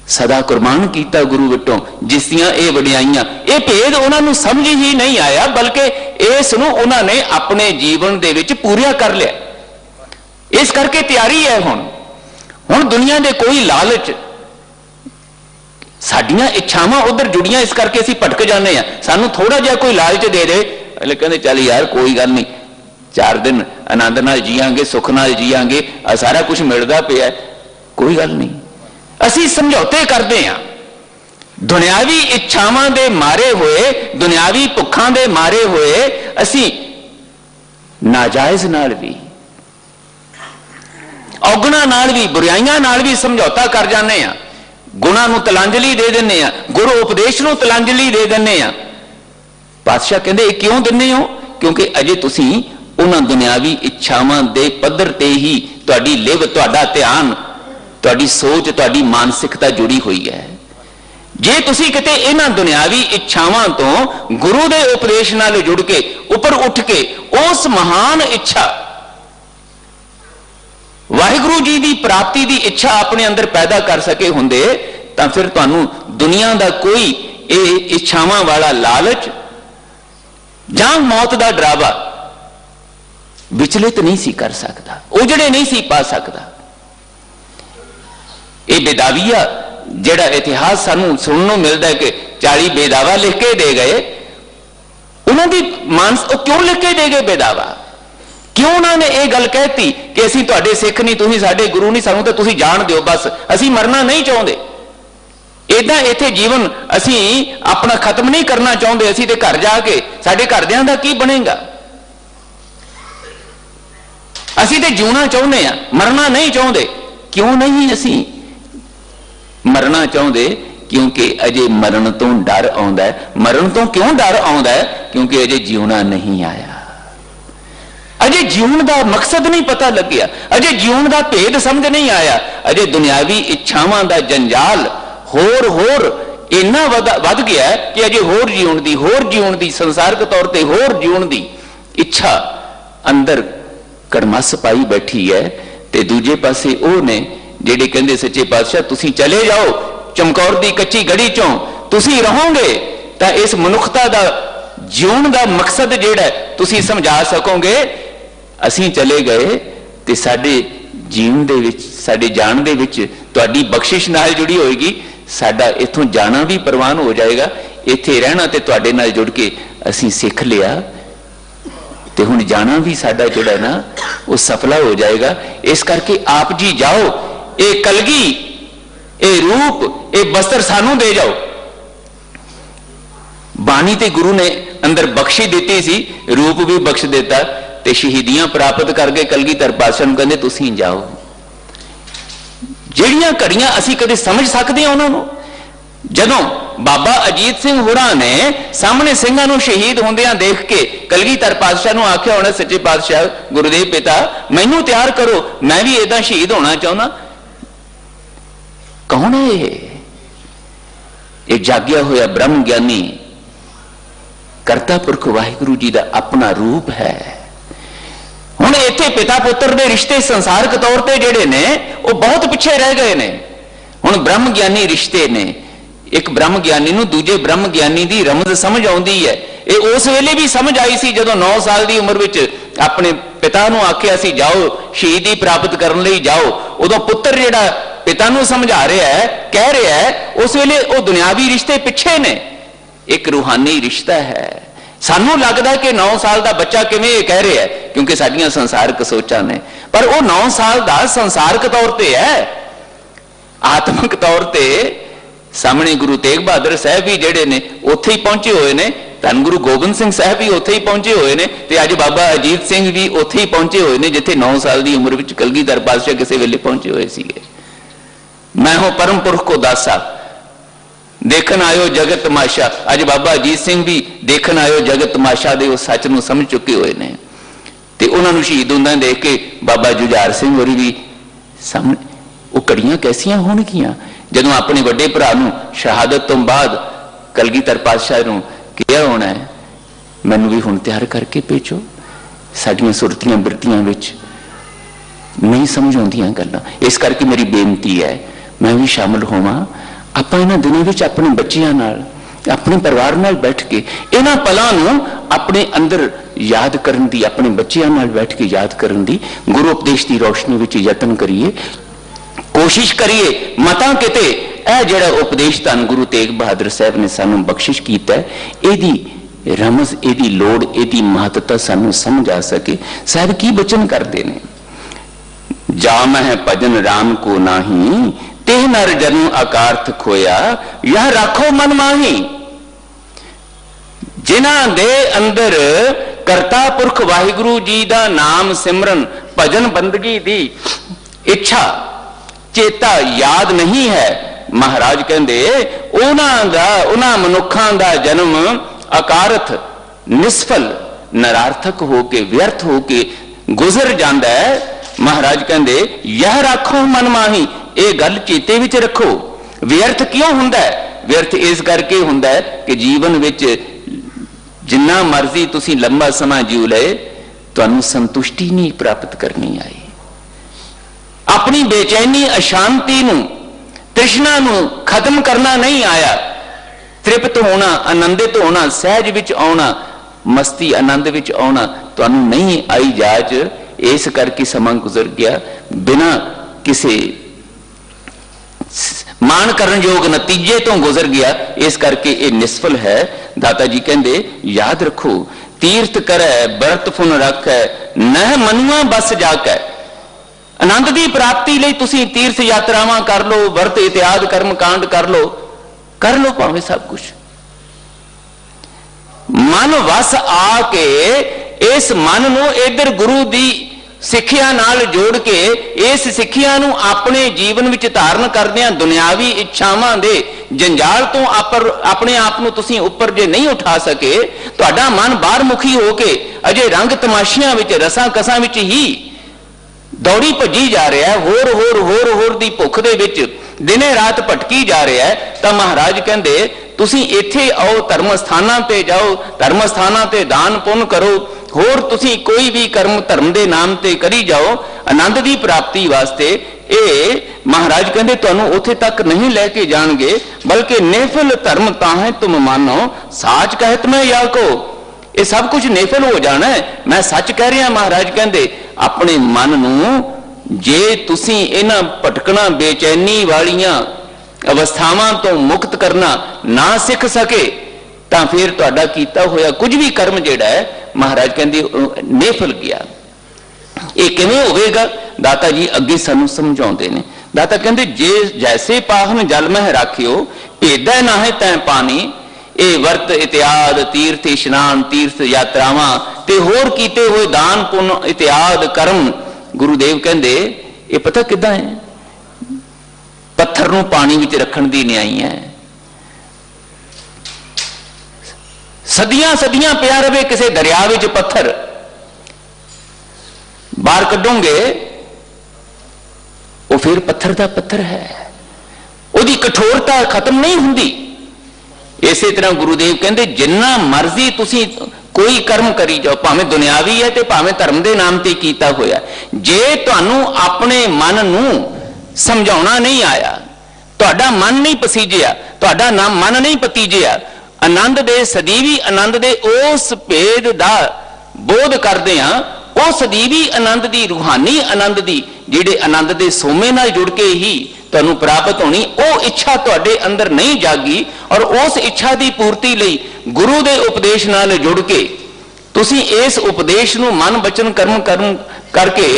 सदा कुर्बान कीता गुरु विटों, जिस दियां ये वडियाइयां। ये भेद उन्होंने समझ ही नहीं आया, बल्कि इस नूं उन्होंने अपने जीवन दे विच पूरा कर लिया। इस करके तैयारी है हुण दुनिया दे कोई लालच, साडियां इच्छावां उधर जुड़ियां, इस करके असीं भटक जाने हैं। सानू थोड़ा जिहा कोई लालच दे दे, अगले कहंदे चल यार कोई गल नहीं, 4 दिन आनंद नाल जीआंगे, सुख नाल जीआंगे, सारा कुछ मिलदा पिया, कोई गल नहीं। असीं समझौते करते हैं, दुनियावी इच्छावां दे मारे हुए, दुनियावी भुखां दे मारे हुए असीं नाजायज नाल भी, औगणा नाल भी, बुराइयां नाल भी समझौता कर जाने हैं, गुणा नूं तलांजलि दे दिंदे आ, गुरु उपदेश नूं तलांजलि दे दिंदे आ। पातशाह कहंदे क्यों दिंदे हो? क्योंकि अजे तुसीं उन्हां दुनियावी इच्छावां दे पद्धर ते ही तुहाडी लिव, तुहाडा ध्यान, तुहाडी सोच, तुहाडी मानसिकता जुड़ी हुई है। जे तुसीं किते इन्हां दुनियावी इच्छावां तो गुरु दे उपदेश नाल जुड़ के उपर उठ के उस महान इच्छा वाहिगुरु जी की प्राप्ति की इच्छा अपने अंदर पैदा कर सके होंदे, तां फिर तुहानूं दुनिया का कोई इच्छावां वाला लालच जां मौत का डरावा विचलित नहीं सी कर सकता, उजड़े नहीं सी पा सकता। ये बेदाविया जिहड़ा इतिहास सानूं सुनने मिलता है कि 40 बेदावा लिख के दे गए, उन्होंने मानस क्यों लिख के दे गए बेदावा? क्यों उन्होंने ये गल कहती कि असीं तुहाडे सिख नहीं, तुसीं साडे गुरु नहीं, सानूं तां तुसीं जाण दिओ, बस असीं मरना नहीं चाहुंदे, इदां इत्थे जीवन असीं अपना खत्म नहीं करना चाहुंदे, असीं ते घर जाके साडे घरदिआं दा की बनेगा, असीं ते जीउणा चाहुंदे आ, मरना नहीं चाहुंदे। क्यों नहीं असीं मरना चाहुंदे? क्योंकि अजे मरण तो डर आउंदा है। मरण तो क्यों डर आउंदा है? क्योंकि अजे जीउणा नहीं आया, अजे जीवन का मकसद नहीं पता लग्या, अजे जीवन का भेद समझ नहीं आया, अजे दुनियावी इच्छावां का जंजाल होर इन्ना वध गया है कि अजे होर जीवन दी संसारक तौर पर होर जीवन की इच्छा अंदर कड़मस पाई बैठी है। ते दूजे पासे वो ने जिहड़े कहंदे सच्चे पातशाह तुसीं चले जाओ चमकौर दी कच्ची गड़ी चों, तुसीं रहोगे तां इस मनुखता दा जीवन का मकसद जिहड़ा तुसीं समझा सकोगे। असीं चले गए ते साडे जीवन दे विच, साडे जान दे विच तुहाडी बख्शिश नाल जुड़ी होएगी, साडा इत्थों जाना भी प्रवान हो जाएगा, इत्थे रहना ते तुहाडे नाल जुड़ के असीं सिख लिया ते हुण जाना भी साडा जिहड़ा ना वो सफला हो जाएगा। इस करके आप जी जाओ, ये कलगी, ये रूप, ये बस्तर सानू दे जाओ। बाणी ते गुरु ने अंदर बख्शी दी सी, रूप भी बख्श देता ते शहीदियां प्राप्त करके कलगीधर पातशाह नूं कहंदे तुसीं जाओ। ਜਿਹੜੀਆਂ ਘੜੀਆਂ ਅਸੀਂ ਕਦੇ ਸਮਝ ਸਕਦੇ ਹਾਂ ਉਹਨਾਂ ਨੂੰ, ਜਦੋਂ बाबा अजीत सिंह होरां ने सामने सिंघां नूं शहीद होंदियां देख के कलगीधर पातशाह नूं आख्या होना, सच्चे पातशाह गुरुदेव पिता मैनूं तैयार करो, मैं भी इदां शहीद होना चाहुंदा। कौन है ये जाग्या होया ब्रह्म ज्ञानी करता पुरख वाहिगुरू जी का अपना रूप है। हुण इत्थे पिता पुत्र के रिश्ते संसारक तौर पर जिहड़े ने वो बहुत पिछे रह गए ने। हुण ब्रह्म ज्ञानी रिश्ते ने, एक ब्रह्म ज्ञानी नूं दूजे ब्रह्म ज्ञानी की रमज समझ आउंदी है। ये उस वेले भी समझ आई सी जदों 9 साल की उम्र विच अपने पिता नूं आख्या सी जाओ शहीदी प्राप्त करने लई जाओ। उदों पुत्र जिहड़ा पिता नूं समझा रहा है, कह रहा है, उस वेले वो दुनियावी रिश्ते पिछे ने, एक रूहानी रिश्ता है। सानू लगता है कि 9 साल का बच्चा किवें ये कह रहा है क्योंकि साडियां संसारक सोचां ने, पर वो 9 साल का संसारक तौर पर है। आत्मक तौर पर सामने गुरु तेग बहादुर साहब भी जिहड़े ने उत्थे ही पहुंचे हुए ने, धन गुरु गोबिंद सिंह साहब भी उत्थे ही पहुंचे हुए ने, ते अज बाबा अजीत सिंह भी उत्थे ही पहुंचे हुए ने जिथे 9 साल की उम्र विच कलगीधर पातशाह किसी वेले पहुंचे हुए सीगे। मैं हो परम पुरख को दासा देखन आयो जगत तमाशा, अज बाबा अजीत सिंह भी देखन आयो जगत तमाशा दे उस सच नूं समझ चुके हुए ने। ते उन्हां नूं शहीद हुंदा देख के बाबा जुझार सिंह होरी भी सामने वो कड़ियां कैसियां होणगियां जदों अपने वड्डे भरा नूं शहादत तो बाद कलगीधर पातशाह नूं कहा होना है मैनूं भी हुण तैयार करके भेजो, साडियां सुरतियां बिरतियां विच नहीं समझ आउंदियां गल्लां। इस करके मेरी बेनती है मैं भी शामिल होवां। आपां इन्हां दिनां विच अपने बच्चियां नाल अपने परिवार नाल बैठ के इन्हां पलां नूं अपने अंदर याद करन दी, अपने बच्चियां नाल बैठ के याद करन दी गुरु उपदेश की रोशनी विच यतन करिए, कोशिश करिए। मतां किते यह जिहड़ा उपदेश धन गुरु तेग बहादुर साहब ने सानू बख्शिश कीता है, इहदी रमज, इहदी लोड़, इहदी महत्ता सानू समझ आ सके। साहब की बचन करते ने, जाम है भजन राम को नाही, तेह नर जन्म अकार्थ खोया, यह राखो मन माही। जिन्हां दे अंदर करता पुरख वाहिगुरू जी का नाम सिमरन भजन बंदगी दी इच्छा चेता याद नहीं है, महाराज कहते उन्हां मनुखां दा जन्म अकारथ निष्फल नरार्थक होके व्यर्थ होके गुजर जाता है। महाराज कहते यह राखो मन माही, ये गल चेते विच रखो। व्यर्थ क्यों हुंदा है? व्यर्थ इस करके हुंदा है कि जीवन विच जिन्ना मर्जी तुसीं लंबा समा जीव लए तुहानूं संतुष्टि नहीं प्राप्त करनी आई। अपनी बेचैनी अशांति नूं तृष्णा नूं खत्म करना नहीं आया। तृप्त होना, आनंदित होना, सहज विच आउणा, मस्ती आनंद विच आउणा तुहानूं नहीं आई जाच। इस करके समा गुजर गया बिना किसी मान करन योग नतीजे तो गुजर गया। इस करके ये निष्फल है। दाता जी कहते याद रखो, तीर्थ करे व्रत फुन रखै, नह मनुआ बस जाकै। आनंद की प्राप्ति लई तुसीं तीर्थ यात्रावां कर लो, व्रत इत्यादि कर्म कांड कर लो भावें सब कुछ। मन वस आके इस मन नूं इधर गुरु दी सिक्ख्या नाल जोड़ के इस सिक्ख्या नूं अपने जीवन विच धारण करदियां दुनियावी इच्छावां दे जंजाल तो अपने आप नूं तुसीं उपर जे नहीं उठा सके, तुहाडा मन बाहर मुखी होके अजे रंग तमाशियां विच रसां कसां विच ही दौड़ी भजी जा रहा है, होर दी भुख दे विच दिने रात भटकी जा रहा है। तो महाराज कहते तुसीं इत्थे आओ, धर्म स्थानां ते जाओ, धर्म स्थानां ते दान पुण्य करो, होर तुसीं कोई भी कर्म धर्म के नाम ते करी जाओ। आनंद की प्राप्ति वास्ते ये महाराज कहते तुहानूं उत्थे तक नहीं लैके जाणगे, बल्कि निफल धर्म ताहें तुम मानो, साच कहत मैं या को। ये सब कुछ निफल हो जाना है, मैं सच कह रहा। महाराज कहते अपने मन नूं जे तुसीं इन्हां भटकना बेचैनी वालियां अवस्थावां तो मुक्त करना ना सीख सके तो फिर तुहाडा कीता होया कुछ भी कर्म जिहड़ा है महाराज कहते निफल गया। ये किवें होवेगा? दाता जी अगे सानू समझाउंदे ने। दाता कहते जे जैसे पाहन जल मह राखियो, भेदा ना है तैं पानी। ये वर्त इत्याद तीर्थ इशनान तीर्थ यात्रावां ते होर कीते हुए दान पुण्य इत्याद कर्म गुरुदेव कहते ये पता किदां है? पत्थर नूं पानी विच रखण दी न्याई है। सदियां सदियां पिया रहे किसी दरिया विच पत्थर, बाहर कढोगे वो फिर पत्थर का पत्थर है, उसकी कठोरता खत्म नहीं हुंदी। इसे तरह गुरुदेव कहते जिन्ना मर्जी तुसी कोई कर्म करी जाओ, भावें दुनियावी है तो भावें धर्म के नाम से कीता होया, जे तुहानू अपने मन नू समझाउणा नहीं आया, तुहाडा मन नहीं पसीजिया, तुहाडा मन नहीं पतीजिया, आनंद दे सदीवी आनंद दे उस भेद दा बोध करदे हां, उस सदीवी आनंद दी रूहानी आनंद दी जिहड़े आनंद दे सोमे नाल जुड़ के ही तुहानू प्राप्त होनी, वो इच्छा तुहाडे अंदर नहीं जागी और उस इच्छा की पूर्ति लई गुरु दे उपदेश नाल जुड़ के तुसी इस उपदेश नू मन वचन कर्म करके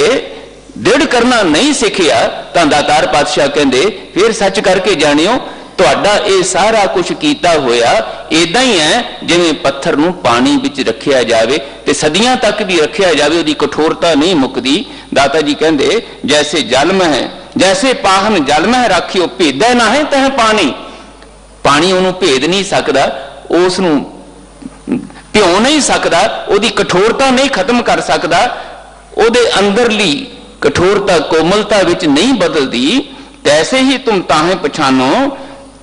दृढ़ करना नहीं सीखिया, तां दातार पातशाह कहंदे फिर सच करके जानियो तुहाडा ये सारा कुछ कीता होया इदां ही है जिवें पत्थर नू पानी विच रखिया जावे ते सदियां तक भी रखिया जावे, उहदी कठोरता नहीं मुकदी। दाता जी कहंदे जैसे जल में है, जैसे पाहन जल में राखियो भेदा ना है तह पानी, पानी उन्होंने भेद नहीं सकता, उसनू भ्यो नहीं सकता, उसकी कठोरता नहीं खत्म कर सकता, उहदे अंदरली कठोरता कोमलता विच नहीं बदलती। तैसे ही तुम ताहें पछानो